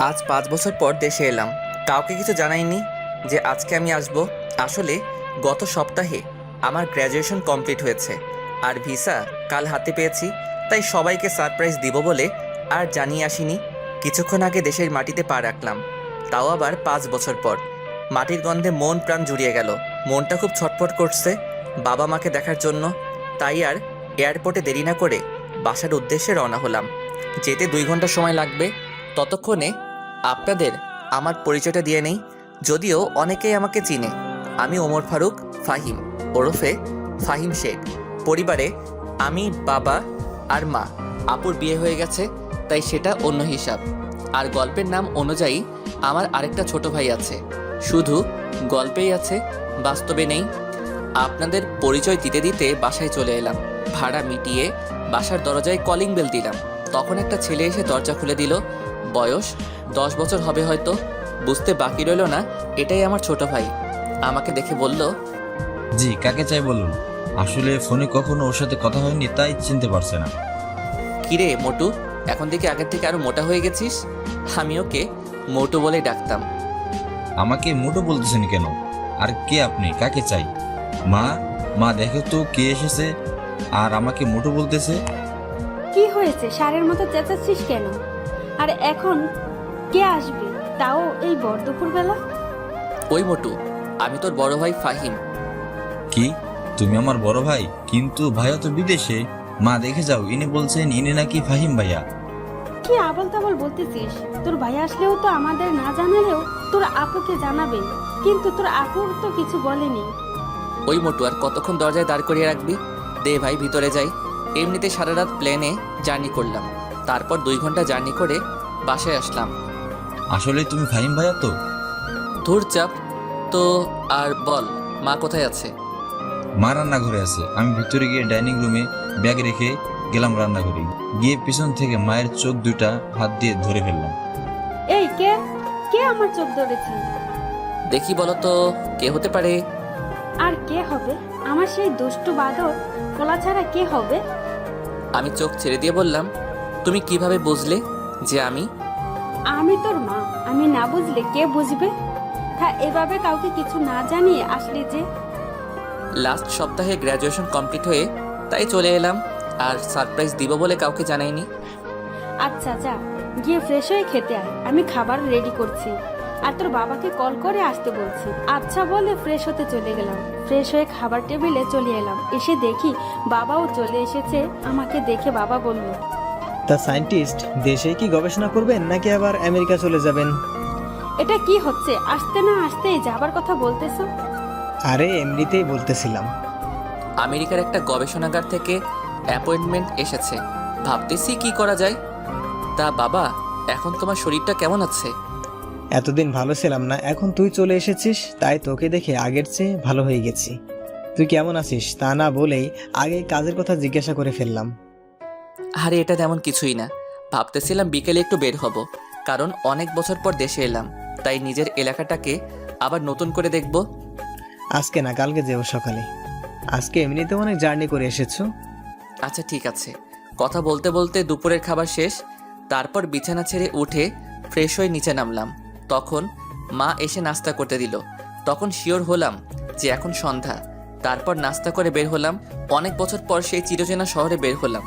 আজ 5 বছর পর দেশে এলাম। কাউকে কিছু জানাইনি যে আজকে আমি আসব। আসলে গত সপ্তাহে আমার গ্র্যাজুয়েশন কমপ্লিট হয়েছে আর ভিসা কাল হাতে পেয়েছি, তাই সবাইকে সারপ্রাইজ দিব বলে আর জানিয়ে আসিনি। কিছুক্ষণ আগে দেশের মাটিতে পা রাখলাম, তাও আবার 5 বছর পর। মাটির গন্ধে মন প্রাণ জুড়িয়ে গেল। মনটা খুব ছটফট করছে বাবা মাকে দেখার জন্য। তাই আর এয়ারপোর্টে দেরি না করে বাসার উদ্দেশ্যে রওনা হলাম। যেতে 2 ঘন্টা সময় লাগবে। ততক্ষণে আপনাদের আমার পরিচয়টা দিয়ে নেই, যদিও অনেকেই আমাকে চিনে। আমি ওমর ফারুক ফাহিম, ওরফে ফাহিম শেখ। পরিবারে আমি, বাবা আর মা। আপুর বিয়ে হয়ে গেছে, তাই সেটা অন্য হিসাব। আর গল্পের নাম অনুযায়ী আমার আরেকটা ছোট ভাই আছে। শুধু গল্পেই আছে, বাস্তবে নেই। আপনাদের পরিচয় দিতে দিতে বাসায় চলে এলাম। ভাড়া মিটিয়ে বাসার দরজায় কলিং বেল দিলাম। তখন একটা ছেলে এসে দরজা খুলে দিল। বয়স 10 বছর হবে হয়তো। বুঝতে বাকি রইল না এটাই আমার ছোট ভাই। আমাকে দেখে বলল, জি, কাকে চাই বলুন। আসলে ফোনে কখনো ওর সাথে কথা হয়নি, তাই চিনতে পারছে না। কিরে মোটু, এখন দেখি আগের থেকে আরো মোটা হয়ে গেছিস। আমি ওকে মোটু বলেই ডাকতাম। আমাকে মোটো বলতেছেন কেন? আর কে আপনি? কাকে চাই? মা, মা দেখো তো কে এসেছে আর আমাকে মোটো বলতেছে। কি হয়েছে? ষাঁড়ের মতো চেঁচাচ্ছিস কেন? আর এখন কে আসবে, তাও এই ভর দুপুরবেলা? ওই মোটু, আমি তোর বড় ভাই ফাহিম। কি, তুমি আমার বড় ভাই? কিন্তু ভাইয়া তো বিদেশে। মা দেখে যাও, ইনি বলছেন ইনি নাকি ফাহিম ভাইয়া। কি আবল তাবল বলতেছিস? তোর ভাই আসলেও তো আমাদের না জানালেও তোর আপুকে জানাবে, কিন্তু তোর আপু তো কিছু বলেনি। ওই মোটু, আর কতক্ষণ দরজায় দাঁড় করিয়ে রাখবি? দে ভাই, ভিতরে যাই। এমনিতে সারা রাত প্লেনে জার্নি করলাম, তারপর 2 ঘন্টা জার্নি করে বাসায় আসলাম। আসলে তুমি ফাহিম ভাইয়া তো? ধুর চাপ তো। আর বল, মা কোথায় আছে? মা রান্নাঘরে আছে। আমি ভিতরে গিয়ে ডাইনিং রুমে ব্যাগ রেখে গেলাম রান্নাঘরে। গিয়ে পিছন থেকে মায়ের চোখ দুটা হাত দিয়ে ধরে ফেললাম। এই কে কে আমার চোখ ধরেছে? দেখি বলো তো, কে হতে পারে? আর কে হবে? আমার সেই দুষ্টু বাদর ফোলা ছাড়া কে হবে? আমি চোখ ছেড়ে দিয়ে বললাম, তুমি কিভাবে বুঝলে যে আমি? আমি তোর মা, আমি না বুঝলে কে বুঝবে? হ্যাঁ, এভাবে কাউকে কিছু না জানিয়ে আসলি যে? লাস্ট সপ্তাহে গ্র্যাজুয়েশন কমপ্লিট হয়ে তাই চলে এলাম, আর সারপ্রাইজ দিব বলে কাউকে জানাইনি। আচ্ছা যা, গিয়ে ফ্রেশ হয়ে খেতে আয়, আমি খাবার রেডি করছি। আর তোর বাবাকে কল করে আসতে বলছি। আচ্ছা বলে ফ্রেশ হতে চলে গেলাম। ফ্রেশ হয়ে খাবার টেবিলে চলে এলাম। এসে দেখি বাবাও চলে এসেছে। আমাকে দেখে বাবা বলল, তা সায়েন্টিস্ট দেশে কি গবেষণা করবেন নাকি আবার আমেরিকা চলে যাবেন? এটা কি হচ্ছে? আসতে না আসতেই যাবার কথা বলতেছো? আরে এমনিতেই বলতেছিলাম। আমেরিকার একটা গবেষণাগার থেকে অ্যাপয়েন্টমেন্ট এসেছে, ভাবতেছি কি করা যায়। তা বাবা, এখন তোমার শরীরটা কেমন আছে? এতদিন ভালো ছিলাম না, এখন তুই চলে এসেছিস, তাই তোকে দেখে আগের চেয়ে ভালো হয়ে গেছি। তুই কেমন আছিস তা না বলেই আগে কাজের কথা জিজ্ঞাসা করে ফেললাম। আরে এটা তেমন কিছুই না। ভাবতেছিলাম বিকেলে একটু বের হব, কারণ অনেক বছর পর দেশে এলাম, তাই নিজের এলাকাটাকে আবার নতুন করে দেখব। আজকে না, কালকে যেও সকালে। আজকে এমনিতে অনেক জার্নি করে এসেছো। আচ্ছা ঠিক আছে। কথা বলতে বলতে দুপুরের খাবার শেষ। তারপর বিছানা ছেড়ে উঠে ফ্রেশ হয়ে নিচে নামলাম। তখন মা এসে নাস্তা করতে দিল। তখন শিওর হলাম যে এখন সন্ধ্যা। তারপর নাস্তা করে বের হলাম। অনেক বছর পর সেই চিরচেনা শহরে বের হলাম।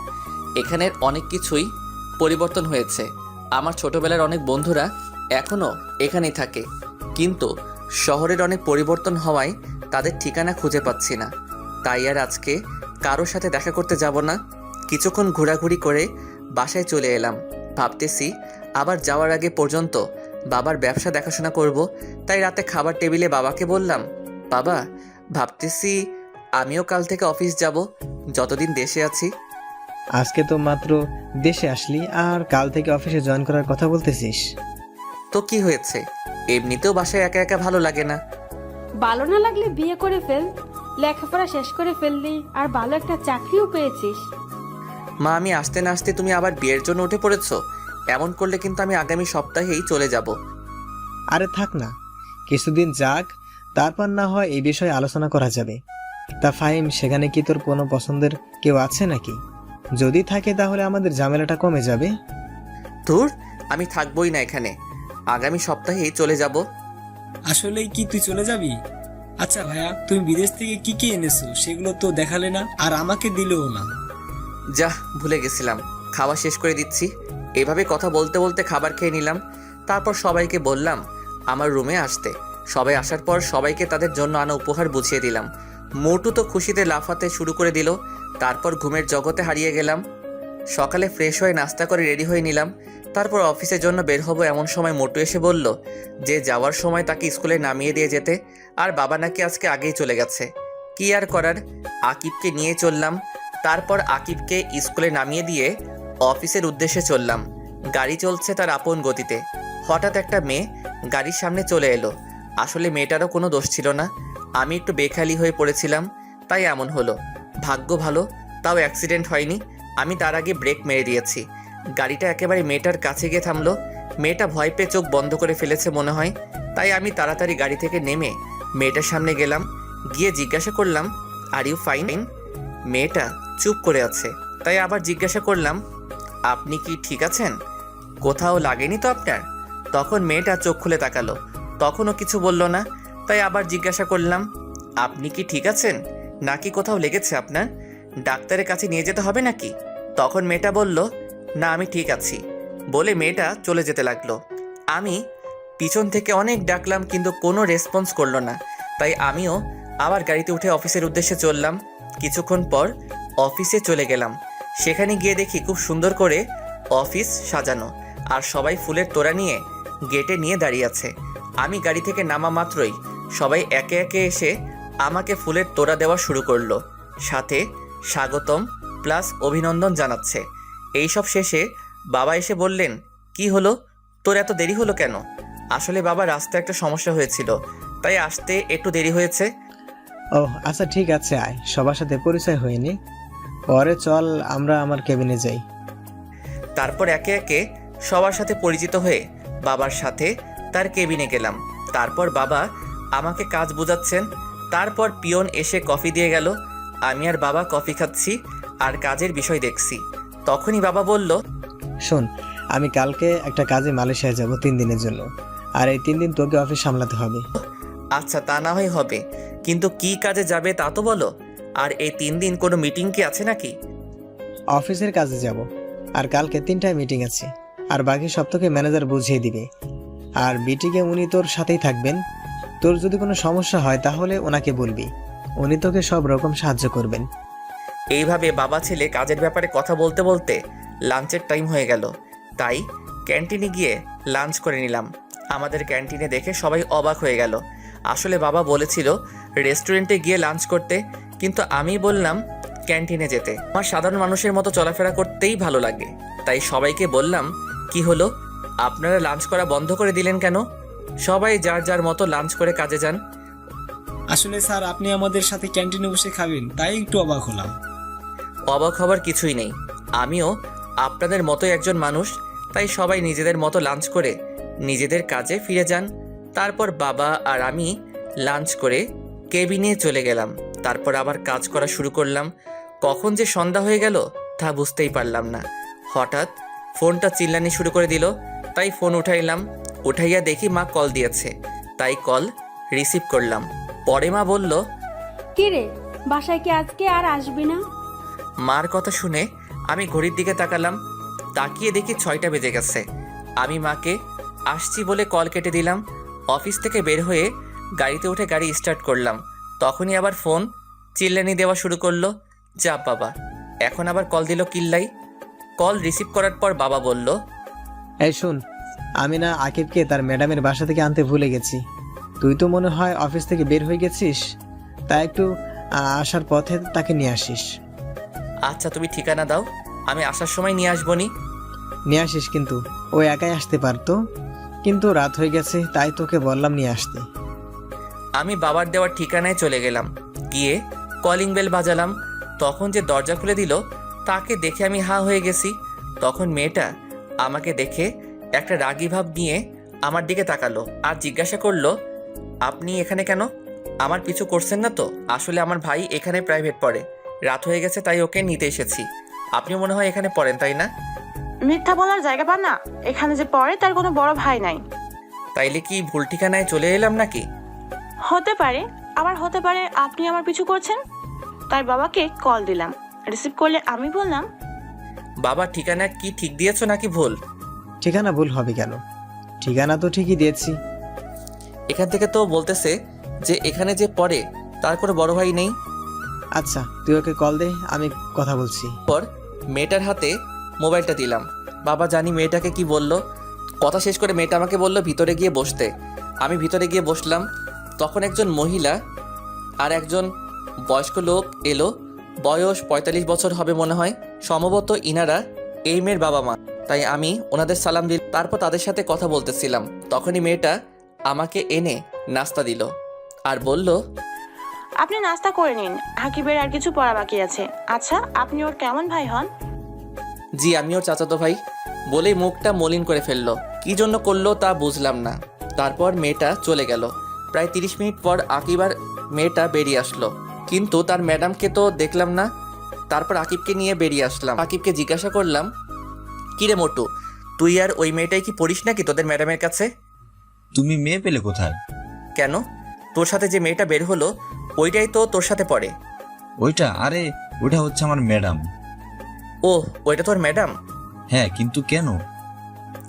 এখানের অনেক কিছুই পরিবর্তন হয়েছে। আমার ছোটবেলার অনেক বন্ধুরা এখনও এখানেই থাকে, কিন্তু শহরের অনেক পরিবর্তন হওয়ায় তাদের ঠিকানা খুঁজে পাচ্ছি না। তাই আর আজকে কারোর সাথে দেখা করতে যাব না। কিছুক্ষণ ঘোরাঘুরি করে বাসায় চলে এলাম। ভাবতেছি আবার যাওয়ার আগে পর্যন্ত বাবার ব্যবসা দেখাশোনা করব। তাই রাতে খাবার টেবিলে বাবাকে বললাম, বাবা, ভাবতেছি আমিও কাল থেকে অফিস যাব, যতদিন দেশে আছি। আজকে তো মাত্র দেশে আসলি আর কাল থেকে অফিসে জয়েন করার কথা বলতেছিস? তো কি হয়েছে? এমনিতেও বাসায় একা একা ভালো লাগে না। ভালো না লাগলে বিয়ে করে ফেল। লেখাপড়া শেষ করে ফেললি, আর ভালো একটা চাকরিও পেয়েছিস। মা, আমি আসতে না আসতে তুমি আবার বিয়ের জন্য উঠে পড়েছো। এমন করলে কিন্তু আমি আগামী সপ্তাহেই চলে যাব। আরে থাক না, কিছুদিন যাক, তারপর না হয় এই বিষয়ে আলোচনা করা যাবে। তা ফাহিম, সেখানে কি তোর কোনো পছন্দের কেউ আছে নাকি? যদি থাকে তাহলে আমাদের ঝামেলাটা কমে যাবে। ধুর, আমি থাকবোই না এখানে, আগামী সপ্তাহেই চলে যাব। আসলেই কি তুই চলে যাবি? আচ্ছা ভাইয়া, তুমি বিদেশ থেকে কি কি এনেছো সেগুলো তো দেখালে না, আর আমাকে দিলেও না। যা, ভুলে গেছিলাম, খাওয়া শেষ করে দিচ্ছি। এভাবে কথা বলতে বলতে খাবার খেয়ে নিলাম। তারপর সবাইকে বললাম আমার রুমে আসতে। সবাই আসার পর সবাইকে তাদের জন্য আনা উপহার বুঝিয়ে দিলাম। মোটু তো খুশিতে লাফাতে শুরু করে দিল। তারপর ঘুমের জগতে হারিয়ে গেলাম। সকালে ফ্রেশ হয়ে নাস্তা করে রেডি হয়ে নিলাম। তারপর অফিসের জন্য বের হব, এমন সময় মোটু এসে বলল যে যাওয়ার সময় তাকে স্কুলে নামিয়ে দিয়ে যেতে, আর বাবা নাকি আজকে আগেই চলে গেছে। কি আর করার, আকিবকে নিয়ে চললাম। তারপর আকিবকে স্কুলে নামিয়ে দিয়ে অফিসের উদ্দেশ্যে চললাম। গাড়ি চলছে তার আপন গতিতে। হঠাৎ একটা মেয়ে গাড়ির সামনে চলে এলো। আসলে মেয়েটারও কোনো দোষ ছিল না, আমি একটু বেখালি হয়ে পড়েছিলাম, তাই এমন হলো। ভাগ্য ভালো, তাও অ্যাক্সিডেন্ট হয়নি। আমি তার আগে ব্রেক মেরে দিয়েছি। গাড়িটা একেবারে মেয়েটার কাছে গিয়ে থামলো। মেয়েটা ভয় পেয়ে চোখ বন্ধ করে ফেলেছে মনে হয়, তাই আমি তাড়াতাড়ি গাড়ি থেকে নেমে মেয়েটার সামনে গেলাম। গিয়ে জিজ্ঞাসা করলাম আর ইউ ফাইন? মেয়েটা চুপ করে আছে, তাই আবার জিজ্ঞাসা করলাম আপনি কি ঠিক আছেন? কোথাও লাগেনি তো আপনার? তখন মেয়েটা চোখ খুলে তাকালো, তখনও কিছু বলল না। তাই আবার জিজ্ঞাসা করলাম আপনি কি ঠিক আছেন, নাকি কোথাও লেগেছে আপনার? ডাক্তারের কাছে নিয়ে যেতে হবে নাকি? তখন মেয়েটা বলল না, আমি ঠিক আছি, বলে মেয়েটা চলে যেতে লাগলো। আমি পিছন থেকে অনেক ডাকলাম, কিন্তু কোনো রেসপন্স করলো না। তাই আমিও আবার গাড়িতে উঠে অফিসের উদ্দেশ্যে চললাম। কিছুক্ষণ পর অফিসে চলে গেলাম। সেখানে গিয়ে দেখি খুব সুন্দর করে অফিস সাজানো, আর সবাই ফুলের তোড়া নিয়ে গেটে নিয়ে দাঁড়িয়ে আছে। আমি গাড়ি থেকে নামা মাত্রই সবাই একে একে এসে আমাকে ফুলের তোড়া দেওয়া শুরু করলো, সাথে স্বাগতম প্লাস অভিনন্দন জানাচ্ছে। এইসব শেষে বাবা এসে বললেন কি হলো, তোর এত দেরি হলো কেন? আসলে বাবা, রাস্তায় একটা সমস্যা হয়েছিল, তাই আসতে একটু দেরি হয়েছে। ও আচ্ছা, ঠিক আছে, আয় সবার সাথে পরিচয় হয়নি, পরে চল আমরা আমার কেবিনে যাই। তারপর একে একে সবার সাথে পরিচিত হয়ে বাবার সাথে তার কেবিনে গেলাম। তারপর বাবা আমাকে কাজ বোঝাচ্ছেন। তারপর পিয়ন এসে কফি দিয়ে গেল। আমি আর বাবা কফি খাচ্ছি আর কাজের বিষয় দেখছি। তখনই বাবা বলল শোন, আমি কালকে একটা কাজে মালয়েশিয়া যাব 3 দিনের জন্য, আর এই 3 দিন তোকে অফিস সামলাতে হবে। আচ্ছা, তা না হয় হবে, কিন্তু কি কাজে যাবে তা তো বলো। আর এই 3 দিন কোনো মিটিং কি আছে নাকি? অফিসের কাজে যাব, আর কালকে 3টায় মিটিং আছে, আর বাকি সব তোকে ম্যানেজার বুঝিয়ে দিবে। আর মিটিংয়ে উনি তোর সাথেই থাকবেন। তোর যদি কোনো সমস্যা হয় তাহলে ওনাকে বলবি, উনি তোকে সব রকম সাহায্য করবেন। এইভাবে বাবা ছেলে কাজের ব্যাপারে কথা বলতে বলতে লাঞ্চের টাইম হয়ে গেল। তাই ক্যান্টিনে গিয়ে লাঞ্চ করে নিলাম। আমাদের ক্যান্টিনে দেখে সবাই অবাক হয়ে গেল। আসলে বাবা বলেছিল রেস্টুরেন্টে গিয়ে লাঞ্চ করতে, কিন্তু আমি বললাম ক্যান্টিনে যেতে। আমার সাধারণ মানুষের মতো চলাফেরা করতেই ভালো লাগে, তাই সবাইকে বললাম কি হলো, আপনারা লাঞ্চ করা বন্ধ করে দিলেন কেন? সবাই যার যার মতো লাঞ্চ করে কাজে যান। আসলে স্যার, আপনি আমাদের সাথে ক্যান্টিনে বসে খাবেন, তাই একটু অবাক হলাম। অবাক হবার কিছুই নেই, আমিও আপনাদের মতোই একজন মানুষ, তাই সবাই নিজেদের মতো লাঞ্চ করে নিজেদের কাজে ফিরে যান। তারপর বাবা আর আমি লাঞ্চ করে কেবিনে চলে গেলাম। তারপর আবার কাজ করা শুরু করলাম। কখন যে সন্ধ্যা হয়ে গেল তা বুঝতেই পারলাম না। হঠাৎ ফোনটা চিল্লানি শুরু করে দিল, তাই ফোন উঠাইলাম। উঠাইয়া দেখি মা কল দিয়েছে, তাই কল রিসিভ করলাম। পরে মা বলল কি রে, বাসায় কি আজকে আর আসবি না? মার কথা শুনে আমি ঘড়ির দিকে তাকালাম, তাকিয়ে দেখি 6টা বেজে গেছে। আমি মাকে আসছি বলে কল কেটে দিলাম। অফিস থেকে বের হয়ে গাড়িতে উঠে গাড়ি স্টার্ট করলাম। তখনই আবার ফোন চিল্লানি দেওয়া শুরু করলো। যা বাবা, এখন আবার কল দিল কিল্লাই। কল রিসিভ করার পর বাবা বলল এই শোন, আমি না আকিবকে তার ম্যাডামের বাসা থেকে আনতে ভুলে গেছি। তুই তো মনে হয় অফিস থেকে বের হয়ে গেছিস, তাই একটু আসার পথে তাকে নিয়ে আসিস। আচ্ছা, তুমি ঠিকানা দাও, আমি আসার সময় নিয়ে আসবনি। নিয়ে আসিস, কিন্তু ও একাই আসতে পারতো, কিন্তু রাত হয়ে গেছে তাই তোকে বললাম নিয়ে আসতে। আমি বাবার দেওয়ার ঠিকানায় চলে গেলাম। গিয়ে কলিং বেল বাজালাম। তখন যে দরজা খুলে দিল তাকে দেখে আমি হা হয়ে গেছি। তখন মেয়েটা আমাকে দেখে একটা রাগী ভাব নিয়ে আমার দিকে তাকালো আর জিজ্ঞাসা করলো আপনি এখানে কেন? আমার পিছু করছেন না তো? আসলে আমার ভাই এখানে প্রাইভেট পড়ে, রাত হয়ে গেছে তাই ওকে নিতে এসেছি। আপনি মনে হয় এখানে পড়েন, তাই না? মিথ্যা বলার জায়গা পান না। এখানে যে পড়ে তার কোনো বড় ভাই নাই। তাইলে কি ভুল ঠিকানায় চলে এলাম নাকি? হতে পারে, আবার হতে পারে আপনি আমার পিছু করছেন। তাই বাবাকে কল দিলাম, রিসিভ করলে আমি বললাম, বাবা ঠিকানা কি ঠিক দিয়েছো নাকি ভুল? ঠিকানা ভুল হবে কেন? ঠিকানা তো ঠিকই দিয়েছি। এখান থেকে তো বলতেছে যে এখানে যে পড়ে তার কোনো বড় ভাই নেই। আচ্ছা, তুই ওকে কল দে, আমি কথা বলছি। পর মেয়েটার হাতে মোবাইলটা দিলাম। বাবা জানি মেয়েটাকে কি বলল। কথা শেষ করে মেয়েটা আমাকে বলল ভিতরে গিয়ে বসতে। আমি ভিতরে গিয়ে বসলাম। তখন একজন মহিলা আর একজন বয়স্ক লোক এলো। বয়স ৪৫ বছর হবে মনে হয়। সম্ভবত ইনারা এই মেয়ের বাবা মা। তাই আমি ওনাদের সালাম দিল। তারপর তাদের সাথে কথা বলতেছিলাম। তখনই মেয়েটা আমাকে এনে নাস্তা দিল আর বলল, আপনি নাস্তা করে নিন, হাকিবের আর কিছু পড়া বাকি আছে। আচ্ছা, আপনি ওর কেমন ভাই হন? জি আমি ওর চাচাতো ভাই। বলেই মুখটা মলিন করে ফেললো। কি জন্য করলো তা বুঝলাম না। তারপর মেয়েটা চলে গেল। প্রায় ৩০ মিনিট পর আকিব আর মেয়েটা বেরিয়ে আসলো, কিন্তু তার ম্যাডামকে তো দেখলাম না। তারপর আকিবকে নিয়ে বেরিয়ে আসলাম। আকিবকে জিজ্ঞাসা করলাম, কিরে মোটু, তুই আর ওই মেয়েটাই কি পড়িস নাকি তোদের ম্যাডামের কাছে? তুমি মেয়ে পেলে কোথায়? কেন, তোর সাথে যে মেয়েটা বের হলো ওইটাই তো তোর সাথে পড়ে। ওইটা? আরে ওইটা হচ্ছে আমার ম্যাডাম। ও, ওইটা তোর ম্যাডাম? হ্যাঁ, কিন্তু কেন?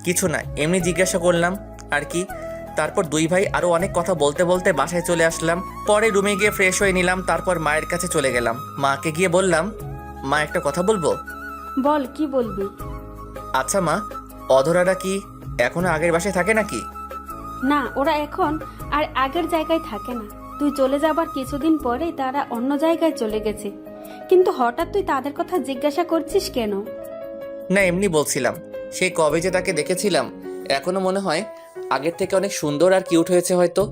কিছু না, এমনি জিজ্ঞাসা করলাম আর কি। তারপর দুই ভাই আরও অনেক কথা বলতে বলতে বাসায় চলে আসলাম। পরে রুমে গিয়ে ফ্রেশ হয়ে নিলাম। তারপর মায়ের কাছে চলে গেলাম। মাকে গিয়ে বললাম, মা একটা কথা বলবো। বল, কি বলবি? আচ্ছা মা, অধরারা কি এখনো আগের বাসায় থাকে নাকি? না, ওরা এখন আর আগের জায়গায় থাকে না। তুই চলে যাবার কিছুদিন পরেই তারা অন্য জায়গায় চলে গেছে। কিন্তু হঠাৎ তুই তাদের কথা জিজ্ঞাসা করছিস কেন? না, এমনি বলছিলাম। সেই কবে যে তাকে দেখেছিলাম, এখনো মনে হয় আগের থেকে অনেক সুন্দর আর কিউট হয়েছে হয়তো।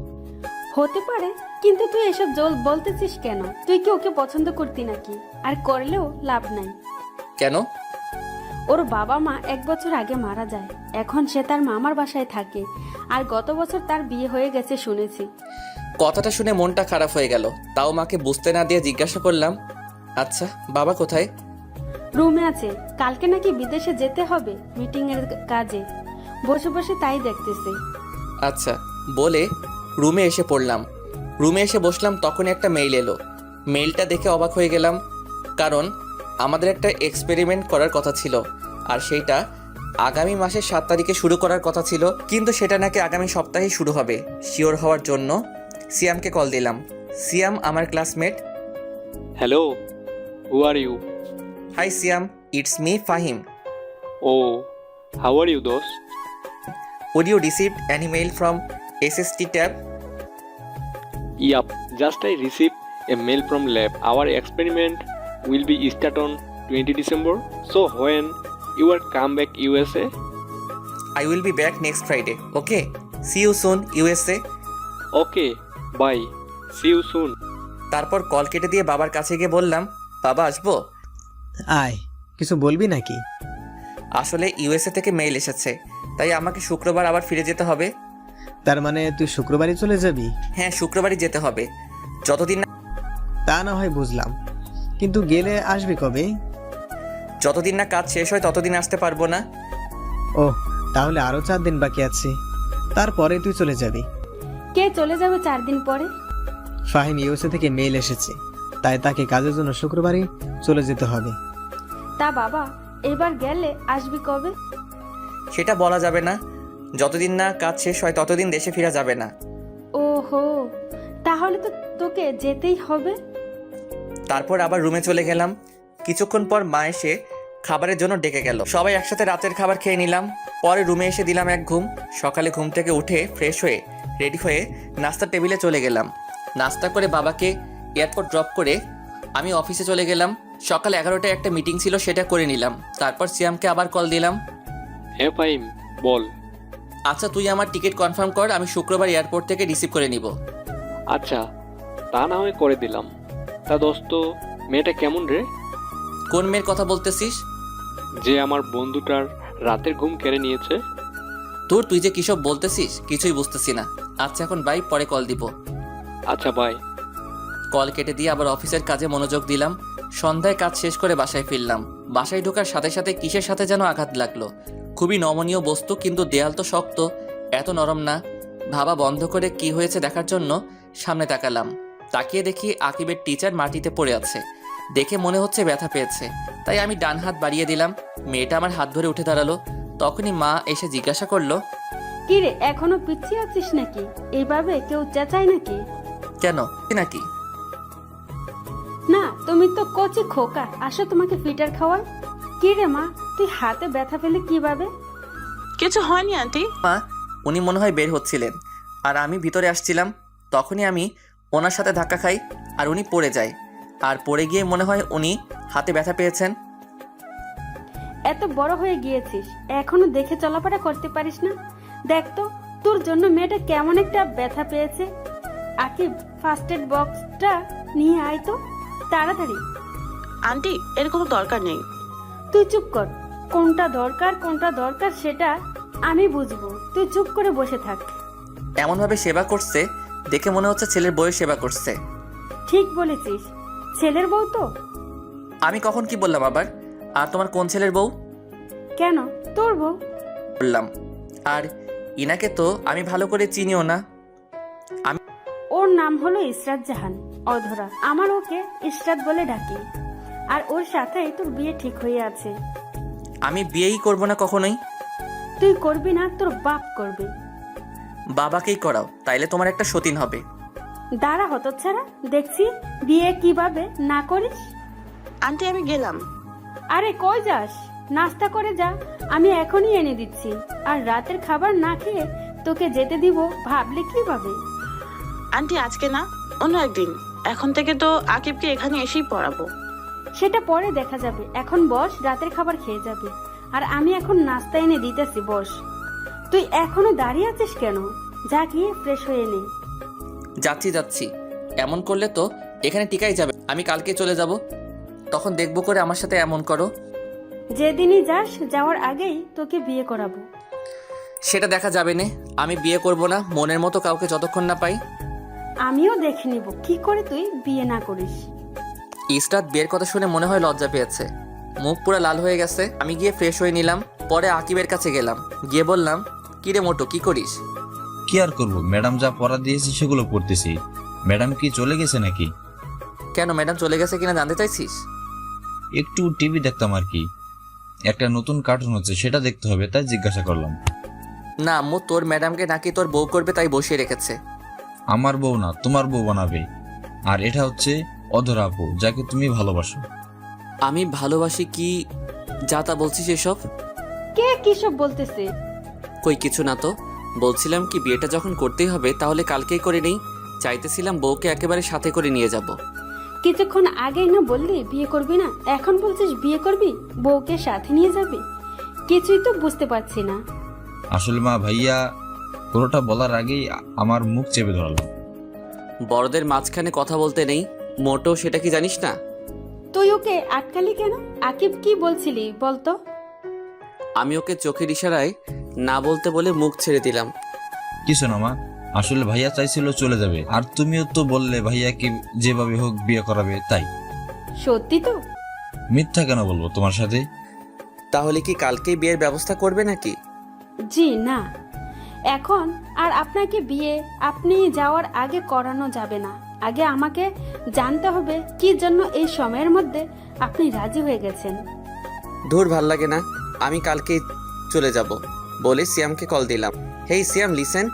হতে পারে, কিন্তু তুই এসব বলতেছিস কেন? তুই কি ওকে পছন্দ করতি নাকি? আর করলেও লাভ নাই। কেন? ওর বাবা মা 1 বছর আগে মারা যায়। এখন সে তার মামার বাসায় থাকে। আর গত বছর তার বিয়ে হয়ে গেছে শুনেছি। কথাটা শুনে মনটা খারাপ হয়ে গেল। তাও মাকে বুঝতে না দিয়ে জিজ্ঞাসা করলাম, আচ্ছা বাবা কোথায়? রুমে আছে। কালকে নাকি বিদেশে যেতে হবে মিটিং এর কাজে। বসে বসে তাই দেখতেছে। আচ্ছা বলে রুমে এসে পড়লাম। রুমে এসে বসলাম, তখনই একটা মেইল এলো। মেইলটা দেখে অবাক হয়ে গেলাম, কারণ আমাদের একটা এক্সপেরিমেন্ট করার কথা ছিল, আর সেইটা আগামী মাসের 7 তারিখে শুরু করার কথা ছিল, কিন্তু সেটা নাকি আগামী সপ্তাহেই শুরু হবে। শিওর হওয়ার জন্য সিয়ামকে কল দিলাম। সিয়াম আমার classmate. Hello, who are you? Hi Siam, it's me Fahim. Oh, how are you, dost? Would you receive any mail from SST tab? Yup, just I received a mail from lab. Our experiment will be start on 20 December. So when you are come back USA? I will be back next Friday. Okay? See you soon, USA. Okay, bye. See you soon. তারপর call কেটে দিয়ে বাবার কাছে গিয়ে বললাম, বাবা আসবো? আয়, কিছু বলবি নাকি? আসলে ইউএসএ থেকে মেইল এসেছে, তাই আমাকে শুক্রবার আবার ফিরে যেতে হবে। তার মানে তুই শুক্রবারই চলে যাবি? হ্যাঁ, শুক্রবারই যেতে হবে। যতদিন না তা না হয় বুঝলাম, কিন্তু গেলে আসবি কবে? যতদিন না কাজ শেষ হয় ততদিন আসতে পারবো না। ও, তাহলে আরো 4 দিন বাকি আছে, তারপরে তুই চলে যাবি। কে চলে যাবে 4 দিন পরে? ফাহিম ইউএসএ থেকে মেইল এসেছে, তাই তাকে কাজের জন্য শুক্রবারই চলে যেতে হবে। তা বাবা, এবার গেলে আসবি কবে? সেটা বলা যাবে না। যতদিন না কাজ শেষ হয় ততদিন দেশে ফেরা যাবে না। ওহো, তাহলে তো তোকে যেতেই হবে। তারপর আবার রুমে চলে গেলাম। কিছুক্ষণ পর মা এসে খাবারের জন্য ডেকে গেল। সবাই একসাথে রাতের খাবার খেয়ে নিলাম। পরে রুমে এসে দিলাম এক ঘুম। সকালে ঘুম থেকে উঠে ফ্রেশ হয়ে রেডি হয়ে নাস্তার টেবিলে চলে গেলাম। নাস্তা করে বাবাকে এয়ারপোর্ট ড্রপ করে আমি অফিসে চলে গেলাম। সকাল 11টায় একটা মিটিং ছিল, সেটা করে নিলাম। তারপর সিয়ামকে আবার কল দিলাম। হ্যাঁ ফাহিম, বল। আচ্ছা তুই আমার টিকিট কনফার্ম কর, আমি শুক্রবার এয়ারপোর্ট থেকে রিসিভ করে নিব। আচ্ছা, তা না হয় করে দিলাম। তা দোস্ত, মেয়েটা কেমন রে? কোন মেয়ের কথা বলতেছিস? যে আমার বন্ধুটার রাতের ঘুম কেড়ে নিয়েছে। তুই যে কিসব বলতেছিস কিছুই বুঝতেছি না। আচ্ছা এখন বাই, পরে কল দিব। আচ্ছা বাই। কল কেটে দিয়ে আবার অফিসের কাজে মনোযোগ দিলাম। সন্ধ্যায় কাজ শেষ করে বাসায় ফিরলাম। বাসায় ঢোকার সাথে সাথে কিসের সাথে যেন আঘাত লাগলো। খুবই নমনীয় বস্তু, কিন্তু দেয়াল তো শক্ত, এত নরম না। ভাবা বন্ধ করে কি হয়েছে দেখার জন্য সামনে তাকালাম। তাকিয়ে দেখি আকিবের টিচার মাটিতে পড়ে আছে। দেখে মনে হচ্ছে ব্যথা পেয়েছে, তাই আমি ডান হাত বাড়িয়ে দিলাম। মেয়েটা আমার হাত ধরে উঠে দাঁড়ালো। তখনই মা এসে জিজ্ঞাসা করলো, কি রে, এখনো পিছিয়ে আছিস নাকি? এইভাবে কেউ চেঁচায় নাকি? কেন নাকি? না, তুমি তো কচি খোকা, আসো তোমাকে ফিটার খাওয়াই। কি রে মা, তুই হাতে ব্যথা পেলে কিভাবে? কিছু হয়নি আন্টি। মা, উনি মনে হয় বের হচ্ছিলেন আর আমি ভিতরে আসছিলাম। তখনই আমি ওনার সাথে ধাক্কা খাই আর উনি পড়ে যায়। আর পড়ে গিয়ে মনে হয় উনি হাতে ব্যথা পেয়েছেন। এত বড় হয়ে গিয়েছিস, এখনো দেখে চলাফেরা করতে পারিস না? দেখ তো, তোর জন্য মেয়েটা কেমন একটা ব্যথা পেয়েছে। আকিব, ফার্স্ট এড বক্সটা নিয়ে আয় তো তাড়াতাড়ি। আন্টি, এর কোনো দরকার নেই। তুই চুপ কর। কোনটা দরকার সেটা আমি বুঝবো, তুই চুপ করে বসে থাক। এমনভাবে সেবা করছে দেখে মনে হচ্ছে ছেলের বউয়ের সেবা করছে। ঠিক বলেছিস, ছেলের বউ তো। আমি কখন কি বললাম আবার? আর তোমার কোন ছেলের বউ? কেন, তোর বউ। বললাম। আর ইনাকে তো আমি ভালো করে চিনিও না। ওর নাম হলো ইসরাত জাহান, অধরা। আমার ওকে ইসরাত বলে ডাকি। আর ওর সাথেই তোর বিয়ে ঠিক হয়ে আছে। আমি বিয়েই করব না কখনোই। তুই করবি না, তোর বাপ করবে। বাবাকেই করাও, তাইলে তোমার একটা সতীন হবে। দাঁড়া হতচ্ছাড়া, দেখছি বিয়ে কিভাবে না করিস। আন্টি, আমি গেলাম। আরে কই যাস? নাস্তা করে যা, আমি এখনই এনে দিচ্ছি। আর রাতের খাবার না খেয়ে তোকে যেতে দিব ভাবলে কিভাবে? আন্টি, আজকে না, অন্য একদিন। এখন থেকে তো আকিবকে এখানে এসেই পড়াবো। সেটা পরে দেখা যাবে, এখন বস, রাতের খাবার খেয়ে যাবে। আর আমি এখন নাস্তা এনে দিতেছি, বস। তুই এখনো দাঁড়িয়ে আছিস কেন? যা গিয়ে ফ্রেশ হয়ে নে। যাচ্ছি। এমন করলে তো এখানে টিকাই যাবে। আমি কালকে চলে যাব, তখন দেখবো করে আমার সাথে এমন করো। যেদিনই যাস, যাওয়ার আগেই তোকে বিয়ে করাবো। সেটা দেখা যাবে না। আমি বিয়ে করব না মনের মতো কাউকে যতক্ষণ না পাই। আমিও দেখে নিব কি করে তুই বিয়ে না করিস। ইসরাত বিয়ের কথা শুনে মনে হয় লজ্জা পেয়েছে, মুখ পুরো লাল হয়ে গেছে। আমি গিয়ে ফ্রেশ হয়ে নিলাম। পরে আকিবের কাছে গেলাম, গিয়ে বললাম, কিরে মোটো, কি করিস? কি আর করবো, ম্যাডাম যা পড়া দিয়েছে সেগুলো পড়তেছি। ম্যাডাম কি চলে গেছে নাকি? কেন, ম্যাডাম চলে গেছে কিনা জানতে চাইছিস? একটু টিভি দেখতাম আর কি। একটা নতুন কার্টুন হচ্ছে, সেটা দেখতে হবে, তাই জিজ্ঞাসা করলাম। না আম্মু, তোর ম্যাডামকে নাকি তোর বউ করবে, তাই বসিয়ে রেখেছে। আমার বউ না, তোমার বউ বানাবে। আর এটা হচ্ছে অধরা আপু, যাকে তুমি ভালোবাসো। আমি ভালোবাসি কি যা তা বলছিস এসব? কে কিসব বলতেছে? কই কিছু না তো। বলছিলাম কি, বিয়েটা যখন করতেই হবে তাহলে কালকেই করে নেই। চাইতেছিলাম বউকে একেবারে সাথে করে নিয়ে যাব। কিছুক্ষণ আগেই না বললি বিয়ে করবি না, এখন বলছিস বিয়ে করবি, বউকে সাথে নিয়ে যাবি? কিছুই তো বুঝতে পারছি না। আসলে মা, ভাইয়া পুরোটা বলার আগেই আমার মুখ চেপে ধরলাম। বড়দের মাঝখানে কথা বলতে নেই, মোটো সেটা কি জানিস না? তুই ওকে আটকালি কেন? আকিব কি বলছিলি বলতো? আমি ওকে চোখের ইশারায় না বলতে বলে মুখ ছেড়ে দিলাম। কিছু না মা, আসলে ভাইয়া চাইছিল চলে যাবে, আর তুমিও তো বললে ভাইয়াকে যেভাবে হোক বিয়ে করাবে, তাই। সত্যি তো? মিথ্যা কেন বলবো তোমার সাথে? তাহলে কি কালকেই বিয়ের ব্যবস্থা করবে নাকি? জি না, এখন আর আপনাকে বিয়ে আপনি যাওয়ার আগে করানো যাবে না। আগে আমাকে জানতে হবে কি জন্য এই সময়ের মধ্যে আপনি রাজি হয়ে গেছেন। ধুর, ভাল লাগে না। আমি কালকেই চলে যাব বলে সিয়ামকে কল দিলাম। Hey Siyam, listen,